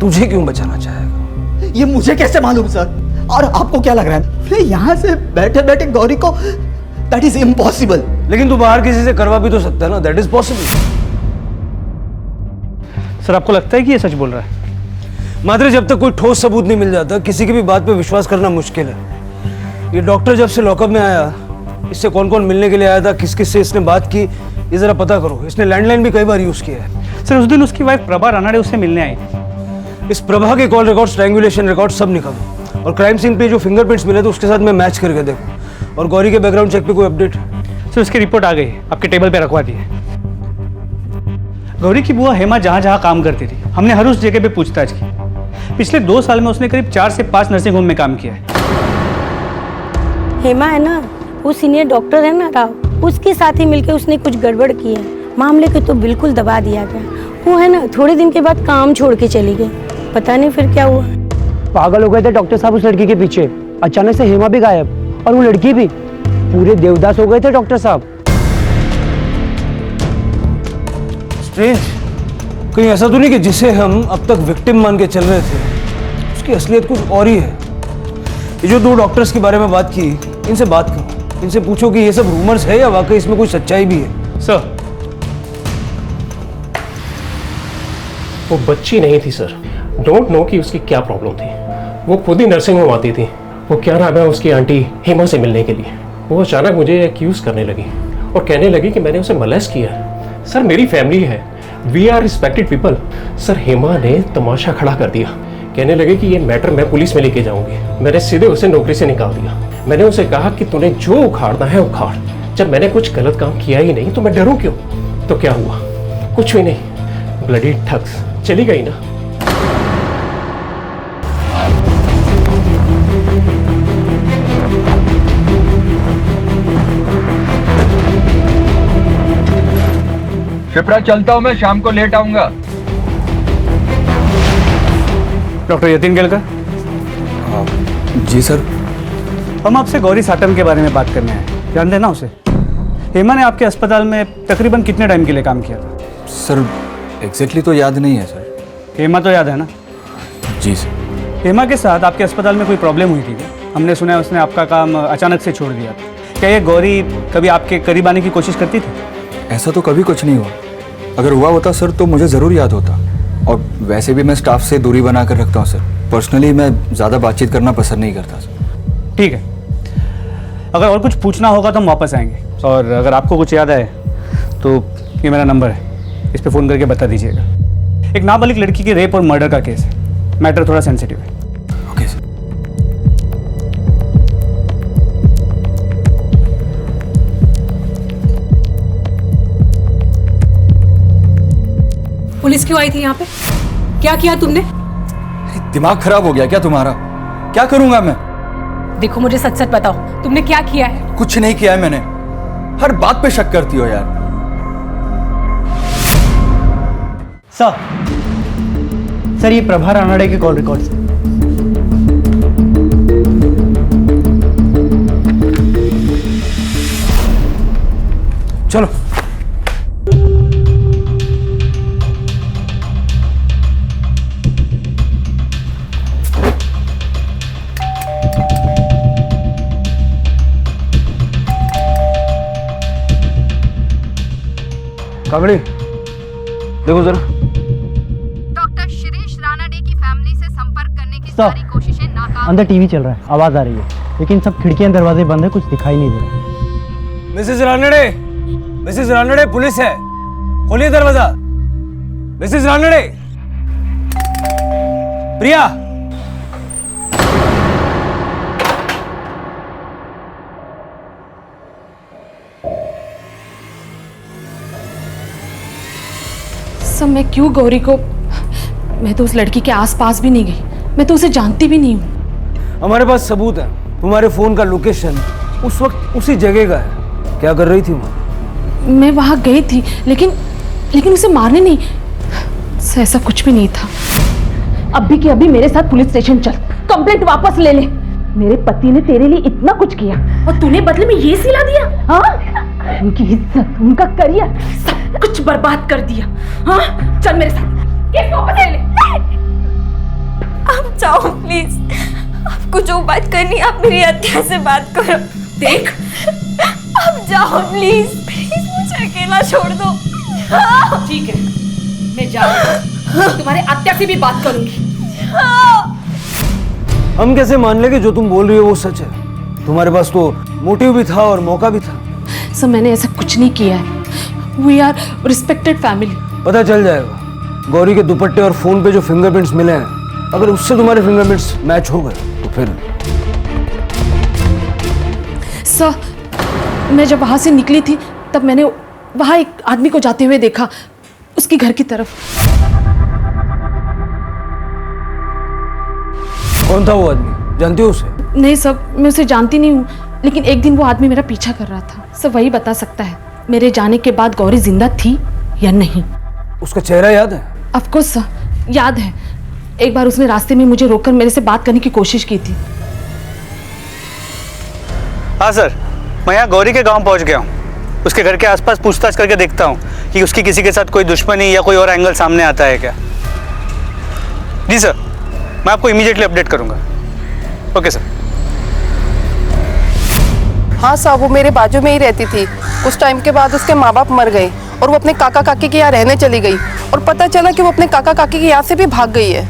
तुझे क्यों बचाना चाहेगा? ये मुझे कैसे मालूम सर? और आपको क्या लग रहा है मैं यहां से बैठे बैठे गौरी को? That is impossible. लेकिन तू बाहर किसी से करवा भी तो सकता है ना। That is possible. सर, आपको लगता है कि ये सच बोल रहा है? मात्र जब तक कोई ठोस सबूत नहीं मिल जाता, किसी की भी बात पे विश्वास करना मुश्किल है। ये डॉक्टर जब से लॉकअप में आया, इससे कौन कौन मिलने के लिए आया था, किस किस से इसने बात की, ये जरा पता करो। इसने लैंडलाइन भी कई बार यूज किया है। सर, उस दिन उसकी वाइफ प्रभा रानाडे उससे मिलने आई। इस प्रभा के कॉल रिकॉर्ड, स्ट्रैंगुलेशन रिकॉर्ड सब निकालो और क्राइम सीन पे जो फिंगरप्रिंट्स मिले थे उसके साथ मैं मैच करके देखो। और गौरी के बैकग्राउंड चेक पे कोई अपडेट? सर, उसकी रिपोर्ट आ गई, आपके टेबल पे रखवा दी है। गौरी की बुआ हेमा जहाँ जहाँ काम करती थी, हमने हर उस जगह पे पूछताछ की। पिछले 2 साल में उसने करीब 4 से 5 नर्सिंग होम में काम किया है। हेमा है ना, वो सीनियर डॉक्टर है ना राव, उसके साथ ही मिलकर उसने कुछ गड़बड़ की है। मामले को तो बिल्कुल दबा दिया गया। वो है ना, थोड़े दिन के बाद काम छोड़ के चली गई। पता नहीं फिर क्या हुआ। पागल हो गए थे डॉक्टर साहब उस लड़की के पीछे। अचानक से हेमा भी गायब और वो लड़की भी। पूरे देवदास हो गए थे डॉक्टर साहब। स्ट्रेंज। कहीं ऐसा तो नहीं कि जिसे हम अब तक विक्टिम मान के चल रहे थे, उसकी असलियत कुछ और ही है? ये जो 2 डॉक्टर्स के बारे में बात की, इनसे बात करो। इनसे पूछो कि ये सब रूमर्स है या वाकई इसमें कोई सच्चाई भी है। सर, वो बच्ची नहीं थी सर। डोंट नो कि उसकी क्या प्रॉब्लम थी। वो खुद ही नर्सिंग होम आती थी। वो क्या नाम है उसकी आंटी हेमा से मिलने के लिए। वो अचानक मुझे एक्यूज करने लगी और कहने लगी कि मैंने उसे मोलेस्ट किया है। सर मेरी फैमिली है, we are respected people. Sir Hema ने तमाशा खड़ा कर दिया, कहने लगे कि ये मैटर मैं पुलिस में लेके जाऊंगी। मैंने सीधे उसे नौकरी से निकाल दिया। मैंने उसे कहा कि तूने जो उखाड़ना है उखाड़, जब मैंने कुछ गलत काम किया ही नहीं तो मैं डरूं क्यों? तो क्या हुआ? कुछ भी नहीं, ब्लडी ठग्स, चली गई ना। शिप्रा चलता हूँ मैं, शाम को लेट आऊंगा। डॉक्टर यतीन केलकर। जी सर। हम आपसे गौरी साटम के बारे में बात करने आए, जानते हैं ना उसे? हेमा ने आपके अस्पताल में तकरीबन कितने टाइम के लिए काम किया था? सर एग्जैक्टली तो याद नहीं है सर। हेमा तो याद है ना? जी सर। हेमा के साथ आपके अस्पताल में कोई प्रॉब्लम हुई थी क्या? हमने सुना है उसने आपका काम अचानक से छोड़ दिया। क्या ये गौरी कभी आपके करीब आने की कोशिश करती थी? ऐसा तो कभी कुछ नहीं हुआ। अगर हुआ होता सर तो मुझे ज़रूर याद होता। और वैसे भी मैं स्टाफ से दूरी बना कर रखता हूँ सर। पर्सनली मैं ज़्यादा बातचीत करना पसंद नहीं करता सर। ठीक है, अगर और कुछ पूछना होगा तो हम वापस आएंगे। और अगर आपको कुछ याद आए तो ये मेरा नंबर है, इस पर फ़ोन करके बता दीजिएगा। एक नाबालिग लड़की के रेप और मर्डर का केस है, मैटर थोड़ा सेंसिटिव है। Okay sir. पुलिस क्यों आई थी यहाँ पे? क्या किया तुमने? दिमाग खराब हो गया क्या तुम्हारा? क्या करूंगा मैं? देखो मुझे सच सच बताओ, तुमने क्या किया है? कुछ नहीं किया है मैंने। हर बात पे शक करती हो यार। सर ये प्रभा रानाडे के कॉल रिकॉर्ड्स हैं। चलो। काकड़ी देखो जरा। डॉक्टर शिरीष रानाडे की फैमिली से संपर्क करने की सारी कोशिशें नाकाम। अंदर टीवी चल रहा है, आवाज आ रही है, लेकिन सब खिड़कियां दरवाजे बंद है, कुछ दिखाई नहीं दे रहा। Mrs Ranade, Mrs Ranade, police है, खोलिए दरवाजा। मिसेस रानडे, प्रिया। सब मैं क्यों गौरी को? मैं तो उस लड़की के आसपास भी नहीं गई, मैं तो उसे जानती भी नहीं हूँ। हमारे पास सबूत है, तुम्हारे फोन का लोकेशन उस वक्त उसी जगह का है। क्या कर रही थी वो? मैं वहां गई थी, लेकिन उसे मारने नहीं, ऐसा कुछ भी नहीं था। अभी के अभी मेरे साथ पुलिस स्टेशन चल, कंप्लेंट वापस ले ले। मेरे पति ने तेरे लिए इतना कुछ किया और तूने बदले में ये सिला दिया? हाँ, उनकी इज्जत, उनका करियर, सब कुछ बर्बाद कर दिया। हाँ, चल मेरे साथ, केस वापस ले ले। आप जाओ प्लीज, आपको जो बात करनी आप मेरी हत्या से बात करो। देख, आप जाओ प्लीज, प्लीज मुझे अकेला छोड़ दो। ठीक है, मैं जा रही हूँ, तुम्हारे हत्या से भी बात करूंगी। हम कैसे मान लेंगे जो तुम बोल रही हो वो सच है? तुम्हारे पास तो मोटिव भी था और मौका भी था। सर मैंने ऐसा कुछ नहीं किया है, वी आर रिस्पेक्टेड फैमिली। पता चल जाएगा। गौरी के दुपट्टे और फोन पे जो फिंगरप्रिंट्स मिले हैं, अगर उससे तुम्हारे फिंगरप्रिंट्स मैच हो गए तो फिर। सर मैं जब वहां से निकली थी तब मैंने वहां एक आदमी को जाते हुए देखा, उसकी घर की तरफ। कौन था वो आदमी? जानती हो उसे? नहीं सर, मैं उसे जानती नहीं हूँ, लेकिन एक दिन वो आदमी मेरा पीछा कर रहा था। सर वही बता सकता है मेरे जाने के बाद गौरी जिंदा थी या नहीं। उसका चेहरा याद है? ऑफ कोर्स सर, याद है। एक बार उसने रास्ते में मुझे रोककर मेरे से बात करने की कोशिश की थी। हाँ सर, मैं यहाँ गौरी के गांव पहुँच गया हूँ। उसके घर के आसपास पूछताछ करके देखता हूँ कि उसकी किसी के साथ कोई दुश्मनी या कोई और एंगल सामने आता है क्या। जी सर, मैं आपको इमीडिएटली अपडेट करूँगा। Okay sir. हाँ साहब, वो मेरे बाजू में ही रहती थी। कुछ टाइम के बाद उसके माँ बाप मर गए और वो अपने काका काकी के यहाँ रहने चली गई, और पता चला कि वो अपने काका काकी के यहाँ से भी भाग गई है।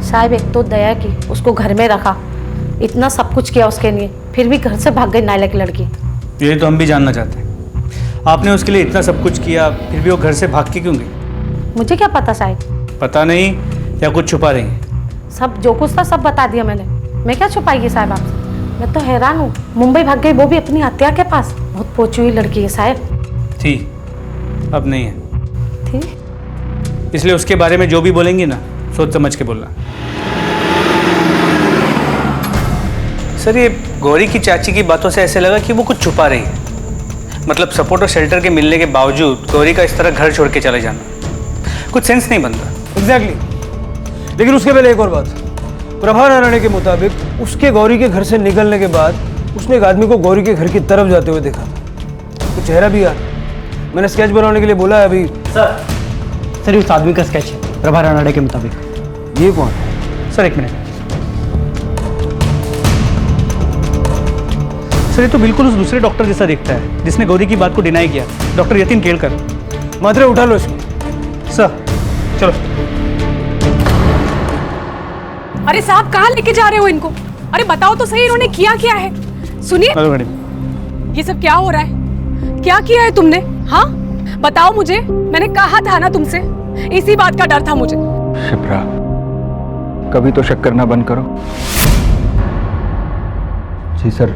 साहब एक तो दया की, उसको घर में रखा, इतना सब कुछ किया उसके लिए, फिर भी घर से भाग गई नालायक लड़की। ये तो हम भी जानना चाहते हैं। आपने उसके लिए इतना सब कुछ किया, फिर भी वो घर से भाग के क्यों गई? मुझे क्या पता साहब, पता नहीं या कुछ छुपा रही हैं? सब जो कुछ था सब बता दिया मैंने। मैं क्या छुपाएगी साहब आपसे? मैं तो हैरान हूँ, मुंबई भाग गई वो भी अपनी हत्या के पास। बहुत पोची हुई लड़की है साहब। थी, अब नहीं है। थी? इसलिए उसके बारे में जो भी बोलेंगी ना, सोच समझ के बोलना। सर, ये गौरी की चाची की बातों से ऐसे लगा कि वो कुछ छुपा रही है। मतलब सपोर्ट और शेल्टर के मिलने के बावजूद गौरी का इस तरह घर छोड़ के चले जाना कुछ सेंस नहीं बनता। एग्जैक्टली। लेकिन उसके पहले एक और बात, प्रभा रानड़े के मुताबिक उसके गौरी के घर से निकलने के बाद उसने एक आदमी को गौरी के घर की तरफ जाते हुए देखा था। तो चेहरा भी यार, मैंने स्केच बनाने के लिए बोला है अभी। सर उस आदमी का स्केच है प्रभा रानड़े के मुताबिक। ये कौन? सर एक मिनट। सर ये तो बिल्कुल उस दूसरे डॉक्टर जैसा दिखता है जिसने गौरी की बात को डिनाई किया, डॉक्टर यतीन केलकर। मात्रे उठा लो इसको। सर चलो। अरे साहब कहाँ लेके जा रहे हो इनको? अरे बताओ तो सही, इन्होंने किया क्या है? सुनिए, ये सब क्या हो रहा है? क्या किया है तुमने? हाँ बताओ मुझे, मैंने कहा था ना तुमसे, इसी बात का डर था मुझे। शिप्रा, कभी तो शक करना बंद करो। जी सर,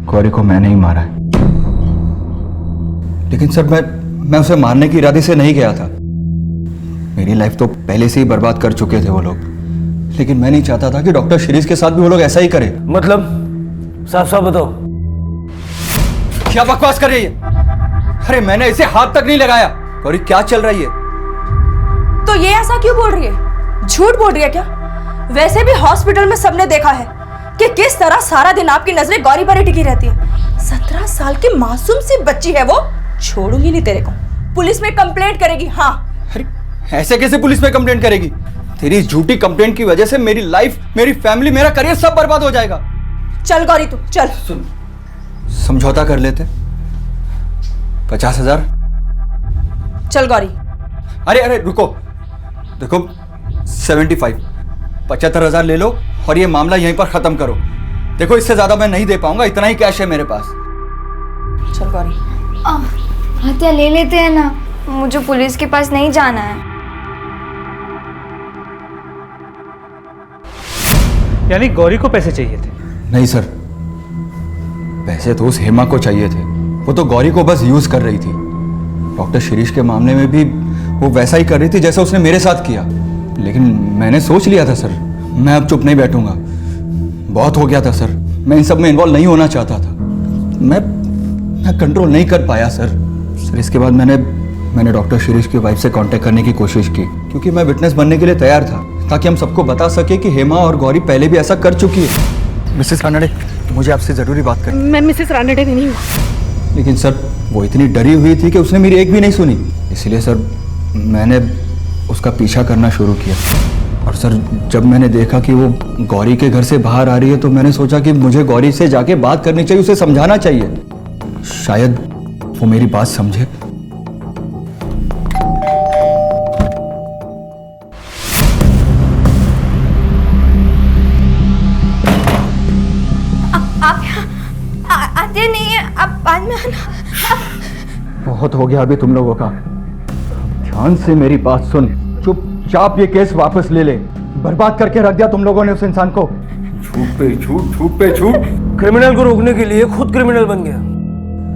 गौरी को मैंने ही मारा है। लेकिन सर मैं उसे मारने की इरादे से नहीं गया था। मेरी लाइफ तो पहले से ही बर्बाद कर चुके थे वो लोग, लेकिन मैं नहीं चाहता था कि डॉक्टर शिरीष के साथ भी वो लोग ऐसा ही करें। मतलब साफ साफ बताओ, क्या बकवास कर रही है? अरे मैंने इसे हाथ तक नहीं लगाया। गौरी क्या चल रही है? तो ये ऐसा क्यों बोल रही है? झूठ बोल रही है क्या? वैसे भी हॉस्पिटल में सबने देखा है कि किस तरह सारा दिन आपकी नजरें गौरी पर ही टिकी रहती है। 17 साल की मासूम सी बच्ची है वो। छोड़ूंगी नहीं तेरे को, पुलिस में कंप्लेंट करेगी। हाँ। अरे ऐसे कैसे पुलिस में कंप्लेंट करेगी? तेरी झूठी कंप्लेंट की वजह से मेरी लाइफ, मेरी फैमिली, मेरा करियर सब बर्बाद हो जाएगा। चल गौरी तू चल। सुन, समझौता कर लेते। 50,000। चल गौरी। अरे रुको, देखो 75, 75,000 ले लो और ये मामला यहीं पर खत्म करो। देखो इससे ज्यादा मैं नहीं दे पाऊंगा, इतना ही कैश है मेरे पास। चल गौरी। हत्या ले लेते हैं ना, मुझे पुलिस के पास नहीं जाना है। यानी गौरी को पैसे चाहिए थे? नहीं सर, पैसे तो उस हेमा को चाहिए थे। वो तो गौरी को बस यूज कर रही थी। डॉक्टर शिरीष के मामले में भी वो वैसा ही कर रही थी जैसा उसने मेरे साथ किया। लेकिन मैंने सोच लिया था सर, मैं अब चुप नहीं बैठूंगा। बहुत हो गया था सर, मैं इन सब में इन्वॉल्व नहीं होना चाहता था। मैं कंट्रोल नहीं कर पाया सर। इसके बाद मैंने डॉक्टर शिरीष की वाइफ से कांटेक्ट करने की कोशिश की, क्योंकि मैं विटनेस बनने के लिए तैयार था, ताकि हम सबको बता सके कि हेमा और गौरी पहले भी ऐसा कर चुकी है। मिसेस रानड़े, मुझे आपसे जरूरी बात करनी। मैं मिसेस रानड़े नहीं हूँ। लेकिन सर वो इतनी डरी हुई थी कि उसने मेरी एक भी नहीं सुनी। इसलिए सर मैंने उसका पीछा करना शुरू किया। और सर जब मैंने देखा कि वो गौरी के घर से बाहर आ रही है, तो मैंने सोचा कि मुझे गौरी से जाके बात करनी चाहिए, उसे समझाना चाहिए। शायद वो मेरी बात समझे। आप आते नहीं है, आप बाद में आना। बहुत हो गया अभी तुम लोगों का। ध्यान से मेरी बात सुन, चुपचाप ये केस वापस ले ले। बर्बाद करके रख दिया तुम लोगों ने उस इंसान को। झूठ पे झूठ, झूठ पे झूठ। क्रिमिनल को रोकने के लिए खुद क्रिमिनल बन गया।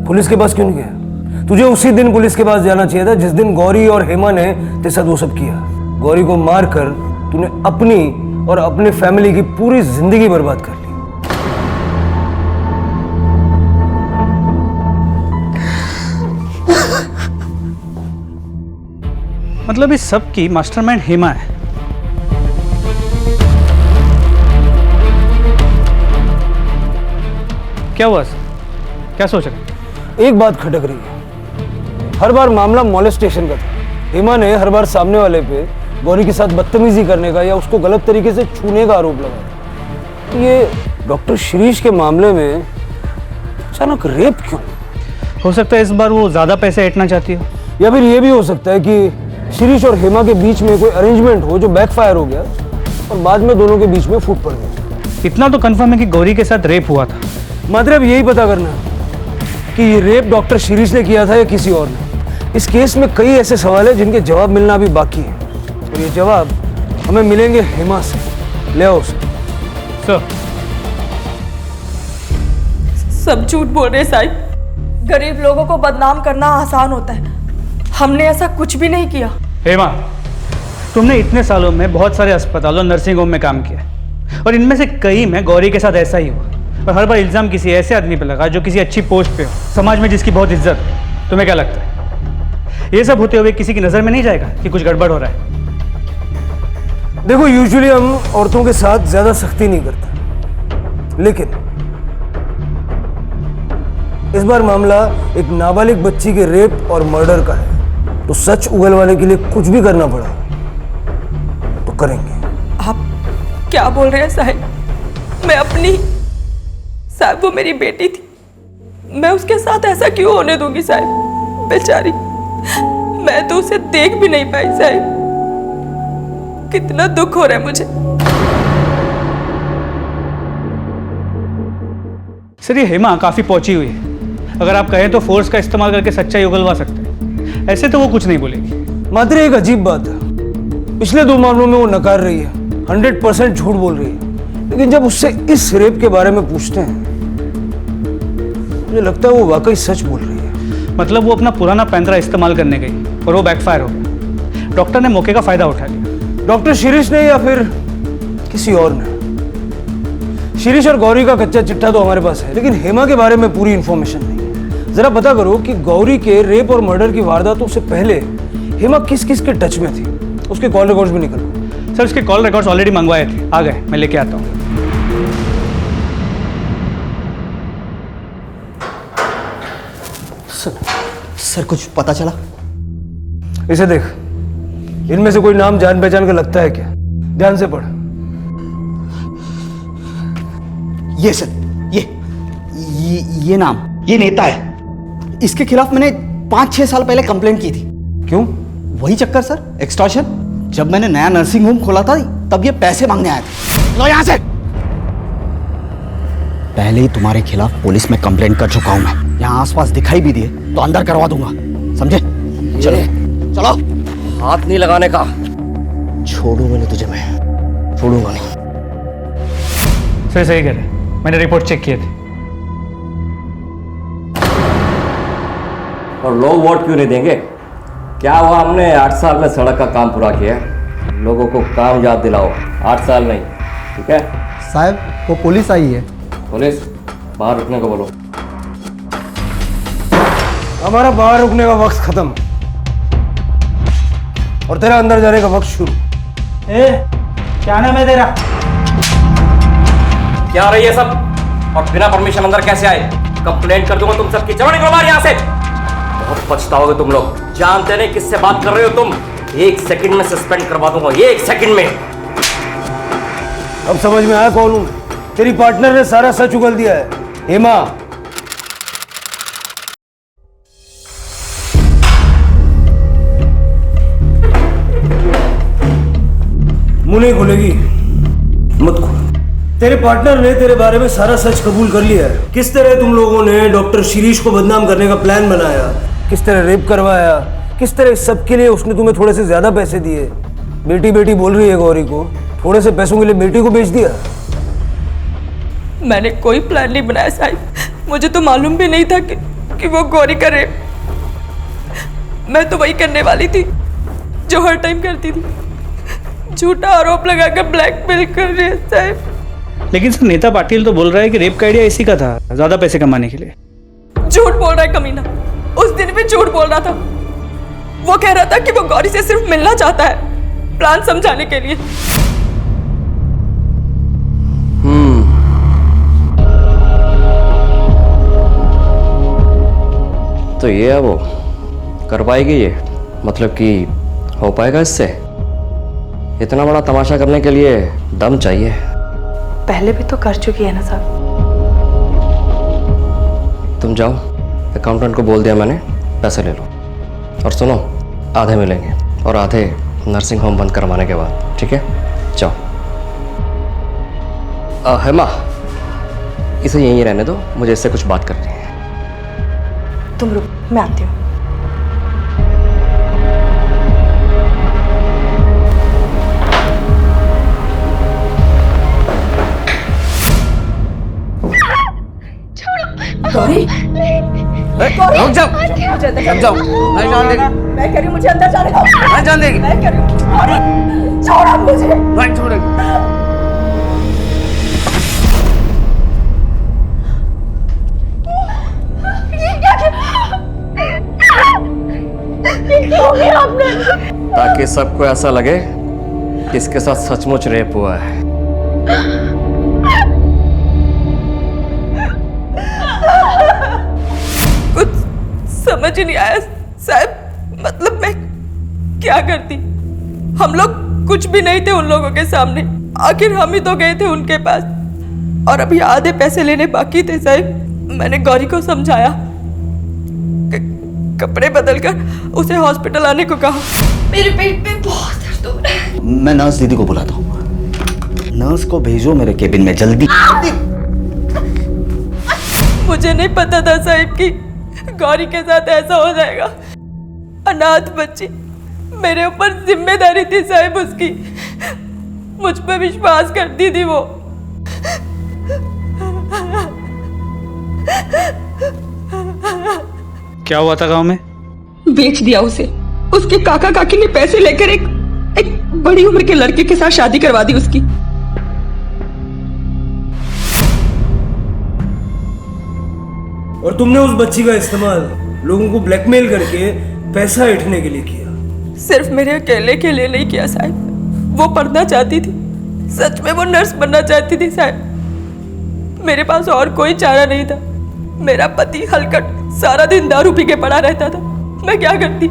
पुलिस के पास क्यों नहीं गया? तुझे उसी दिन पुलिस के पास जाना चाहिए था जिस दिन गौरी और हेमा ने तेरे साथ वो सब किया। गौरी को मारकर तूने अपनी और अपने फैमिली की पूरी जिंदगी बर्बाद कर ली। मतलब इस सब की मास्टरमाइंड हेमा है। क्या हुआ सर? क्या सोच रहे? एक बात खटक रही है। हर बार मामला मॉलेस्टेशन का था। हेमा ने हर बार सामने वाले पे गौरी के साथ बदतमीजी करने का या उसको गलत तरीके से छूने का आरोप लगाया। ये डॉक्टर शिरीष के मामले में अचानक रेप क्यों? हो सकता है इस बार वो ज्यादा पैसे ऐंठना चाहती हो, या फिर ये भी हो सकता है कि शिरीष और हेमा के बीच में कोई अरेंजमेंट हो जो बैकफायर हो गया और बाद में दोनों के बीच में फूट पड़ गई। इतना तो कंफर्म है कि गौरी के साथ रेप हुआ था। मतलब यही पता करना है। कि ये रेप डॉक्टर शिरीष ने किया था या किसी और ने। इस केस में कई ऐसे सवाल हैं जिनके जवाब मिलना अभी बाकी है, और ये जवाब हमें मिलेंगे हेमा से। ले आओ उसे। सर, सब झूठ बोल रहे साहिब। गरीब लोगों को बदनाम करना आसान होता है, हमने ऐसा कुछ भी नहीं किया। हेमा, तुमने इतने सालों में बहुत सारे अस्पतालों नर्सिंग होम में काम किया और इनमें से कई में गौरी के साथ ऐसा ही हुआ, और हर बार इल्ज़ाम किसी ऐसे आदमी पे लगा जो किसी अच्छी पोस्ट पे हो, समाज में जिसकी बहुत इज्जत हो। तुम्हें क्या लगता है ये सब होते हुए किसी की नज़र में नहीं जाएगा कि कुछ गड़बड़ हो रहा है? देखो, यूजुअली हम औरतों के साथ ज्यादा सख्ती नहीं करते, लेकिन इस बार मामला एक नाबालिग बच्ची के रेप और मर्डर का है, तो सच उगलवाने के लिए कुछ भी करना पड़ा तो करेंगे। आप क्या बोल रहे हैं साहिब? मैं अपनी साहब, वो मेरी बेटी थी, मैं उसके साथ ऐसा क्यों होने दूंगी साहब? बेचारी, मैं तो उसे देख भी नहीं पाई साहब। कितना दुख हो रहा है मुझे। सर, ये हेमा काफ़ी पहुंची हुई है, अगर आप कहें तो फोर्स का इस्तेमाल करके सच्चाई उगलवा सकते हैं। ऐसे तो वो कुछ नहीं बोलेगी। मात्र एक अजीब बात है, पिछले 2 मामलों में वो नकार रही है, 100% झूठ बोल रही है, लेकिन जब उससे इस रेप के बारे में पूछते हैं मुझे लगता है वो वाकई सच बोल रही है। मतलब वो अपना पुराना पैंतरा इस्तेमाल करने गई और वो बैकफायर हो गया। डॉक्टर ने मौके का फायदा उठा लिया। डॉक्टर शिरीष ने या फिर किसी और ने? शिरीष और गौरी का कच्चा चिट्ठा तो हमारे पास है, लेकिन हेमा के बारे में पूरी इंफॉर्मेशन नहीं। जरा पता करो कि गौरी के रेप और मर्डर की वारदातों से पहले हेमा किस किस के टच में थी। उसके कॉल रिकॉर्ड्स भी निकलो। सर, उसके कॉल रिकॉर्ड्स ऑलरेडी मंगवाए थे, आ गए, मैं लेके आता हूँ। सर, कुछ पता चला? इसे देख, इनमें से कोई नाम जान पहचान का लगता है क्या? ध्यान से पढ़। ये सर, ये नाम, ये नेता है। इसके खिलाफ मैंने 5-6 साल पहले कंप्लेंट की थी। क्यों? वही चक्कर सर, एक्सटॉर्शन। जब मैंने नया नर्सिंग होम खोला था तब ये पैसे मांगने आए थे। लो यहां से। पहले ही तुम्हारे खिलाफ पुलिस में कंप्लेंट कर चुका हूं मैं। यहाँ आसपास दिखाई भी दिए तो अंदर करवा दूंगा, समझे? चलो चलो। हाथ नहीं लगाने का। छोड़ूंगा नहीं तुझे, मैं छोड़ूंगा नहीं। सर, सही कह रहे, मैंने रिपोर्ट चेक किए थे। और लोग वोट क्यों नहीं देंगे? क्या हुआ, हमने 8 साल में सड़क का काम पूरा किया। लोगों को काम याद दिलाओ, 8 साल नहीं, ठीक है? साहब, वो पुलिस आई है। पुलिस? बाहर रुकने को बोलो। हमारा बाहर रुकने का वक्त खत्म और तेरा अंदर जाने का वक्त शुरू। क्या नाम है तेरा? क्या रही है सब? और बिना परमिशन अंदर कैसे आए? कंप्लेंट कर दूंगा तुम सबकी। चलो निकलो बाहर यहाँ से। बहुत पछताओगे तुम लोग। जानते नहीं किससे बात कर रहे हो तुम। 1 सेकंड में सस्पेंड करवा दूंगा, 1 सेकंड में। अब समझ में आया कौन हूं? तेरी पार्टनर ने सारा सच उगल दिया है, हेमा। मुंह नहीं खुलेगी, मत खोल। तेरे पार्टनर ने तेरे बारे में सारा सच कबूल कर लिया है। किस तरह तुम लोगों ने डॉक्टर शिरीष को बदनाम करने का प्लान बनाया, किस तरह रेप करवाया, किस तरह सबके लिए उसने तुम्हें थोड़े से ज्यादा पैसे दिए। बेटी बेटी बोल रही है गौरी को, थोड़े से पैसों के लिए बेटी को बेच दिया। मैंने कोई प्लान नहीं बनाया साहिब। मुझे तो मालूम भी नहीं था कि वो गौरी का रेप। मैं तो वही करने वाली थी जो हर टाइम करती थी, झूठा आरोप लगाकर ब्लैकमेल कर रही है साहिब। लेकिन सर, नेता पाटिल तो बोल रहा है कि रेप का आइडिया इसी का था, ज्यादा पैसे कमाने के लिए। झूठ बोल रहा है कमीना। उस दिन भी झूठ बोल रहा था। वो कह रहा था कि वो गौरी से सिर्फ मिलना चाहता है, प्लान समझाने के लिए। तो ये है वो, कर पाएगी ये? मतलब कि हो पाएगा इससे? इतना बड़ा तमाशा करने के लिए दम चाहिए। पहले भी तो कर चुकी है ना साहब। तुम जाओ, अकाउंटेंट को बोल दिया मैंने, पैसे ले लो। और सुनो, आधे मिलेंगे और आधे नर्सिंग होम बंद करवाने के बाद, ठीक है? जाओ। हेमा, इसे यहीं रहने दो, मुझे इससे कुछ बात करनी है। तुम रुक, मैं आती हूँ। गौरी, रुक जाओ, रुक जाओ, नहीं जान देगी। मैं कह रही हूँ मुझे अंदर जाने दो। नहीं जान देगी। मैं कह रही हूँ छोड़ो मुझे। नहीं छोड़ेगी। क्या हो गया आपने? ताकि सबको ऐसा लगे कि इसके साथ सचमुच रेप हुआ है। कुछ समझ ही नहीं आया साहब, मतलब मैं क्या करती? हम लोग कुछ भी नहीं थे उन लोगों के सामने, आखिर हम ही तो गए थे उनके पास और अभी आधे पैसे लेने बाकी थे साहब। मैंने गौरी को समझाया, कपड़े बदलकर उसे हॉस्पिटल आने को कहा। मेरे पेट में बहुत दर्द हो रहा है। मैं नर्स दीदी को बुलाता हूँ। नर्स को भेजो मेरे केबिन में जल्दी। मुझे नहीं पता था साहब कि गौरी के साथ ऐसा हो जाएगा। अनाथ बच्ची, मेरे ऊपर जिम्मेदारी थी साहब उसकी, मुझ पर विश्वास करती थी वो। क्या हुआ था गांव में? बेच दिया उसे। उसके काका काकी ने पैसे लेकर एक बड़ी उम्र के लड़के के साथ शादी करवा दी उसकी। और तुमने उस बच्ची का इस्तेमाल लोगों को ब्लैकमेल करके पैसा ऐंठने के लिए किया। सिर्फ मेरे अकेले के लिए नहीं किया साहब, वो पढ़ना चाहती थी, सच में वो नर्स बनना चाहती थी साहब। मेरे पास और कोई चारा नहीं था। मेरा पति हलकट सारा दिन दारू पी के पड़ा रहता था। मैं क्या करती?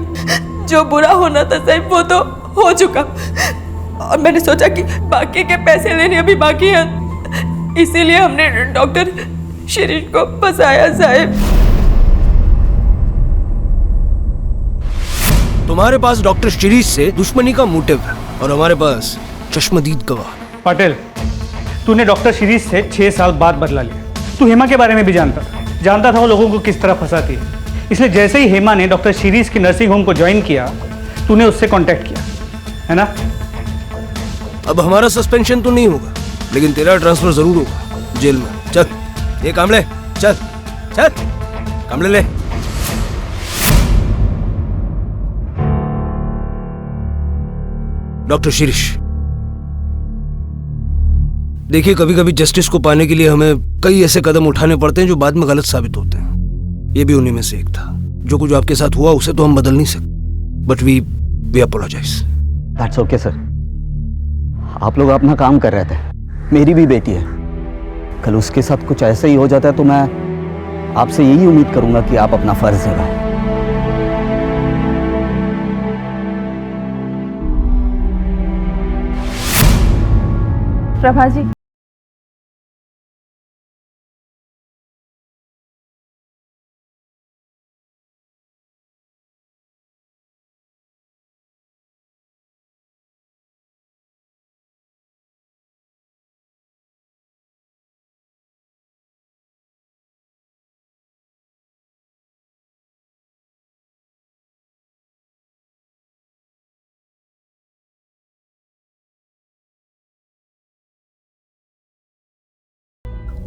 जो बुरा होना था साहब वो तो हो चुका, और मैंने सोचा कि बाकी के पैसे लेने अभी बाकी हैं, इसीलिए हमने डॉक्टर शिरीष को फंसाया साहब। तुम्हारे पास डॉक्टर शिरीष से दुश्मनी का मोटिव है और हमारे पास चश्मदीद गवाह। पटेल, तूने डॉक्टर शिरीष से 6 साल बाद बदला लिया। तू हेमा के बारे में भी जानता था वो लोगों को किस तरह फंसाती है। इसलिए जैसे ही हेमा ने डॉक्टर शिरीष की नर्सिंग होम को ज्वाइन किया, तूने उससे कांटेक्ट किया, है ना? अब हमारा सस्पेंशन तो नहीं होगा, लेकिन तेरा ट्रांसफर जरूर होगा जेल में। चल ये कामले, चल चल कामले ले। डॉक्टर शिरीष, देखिए कभी कभी जस्टिस को पाने के लिए हमें कई ऐसे कदम उठाने पड़ते हैं जो बाद में गलत साबित होते हैं। ये भी उन्हीं में से एक था। जो कुछ आपके साथ हुआ उसे तो हम बदल नहीं सकते, but we apologise. That's okay sir. आप लोग अपना काम कर रहे थे, मेरी भी बेटी है। कल उसके साथ कुछ ऐसा ही हो जाता है तो मैं आपसे यही उम्मीद करूंगा कि आप अपना फर्ज निभाएं। प्रभा जी,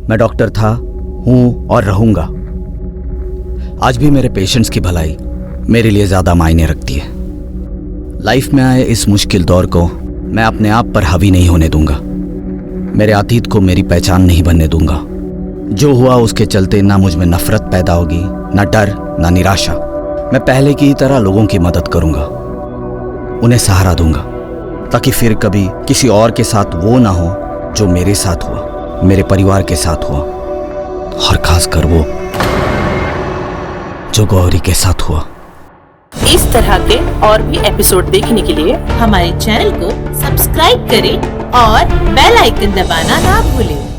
मैं डॉक्टर था, हूं और रहूंगा। आज भी मेरे पेशेंट्स की भलाई मेरे लिए ज्यादा मायने रखती है। लाइफ में आए इस मुश्किल दौर को मैं अपने आप पर हावी नहीं होने दूंगा। मेरे अतीत को मेरी पहचान नहीं बनने दूंगा। जो हुआ उसके चलते ना मुझ में नफरत पैदा होगी, ना डर, ना निराशा। मैं पहले की ही तरह लोगों की मदद करूंगा, उन्हें सहारा दूंगा, ताकि फिर कभी किसी और के साथ वो ना हो जो मेरे साथ हुआ, मेरे परिवार के साथ हुआ, और खासकर वो जो गौरी के साथ हुआ। इस तरह के और भी एपिसोड देखने के लिए हमारे चैनल को सब्सक्राइब करें और बेल आइकन दबाना ना भूलें।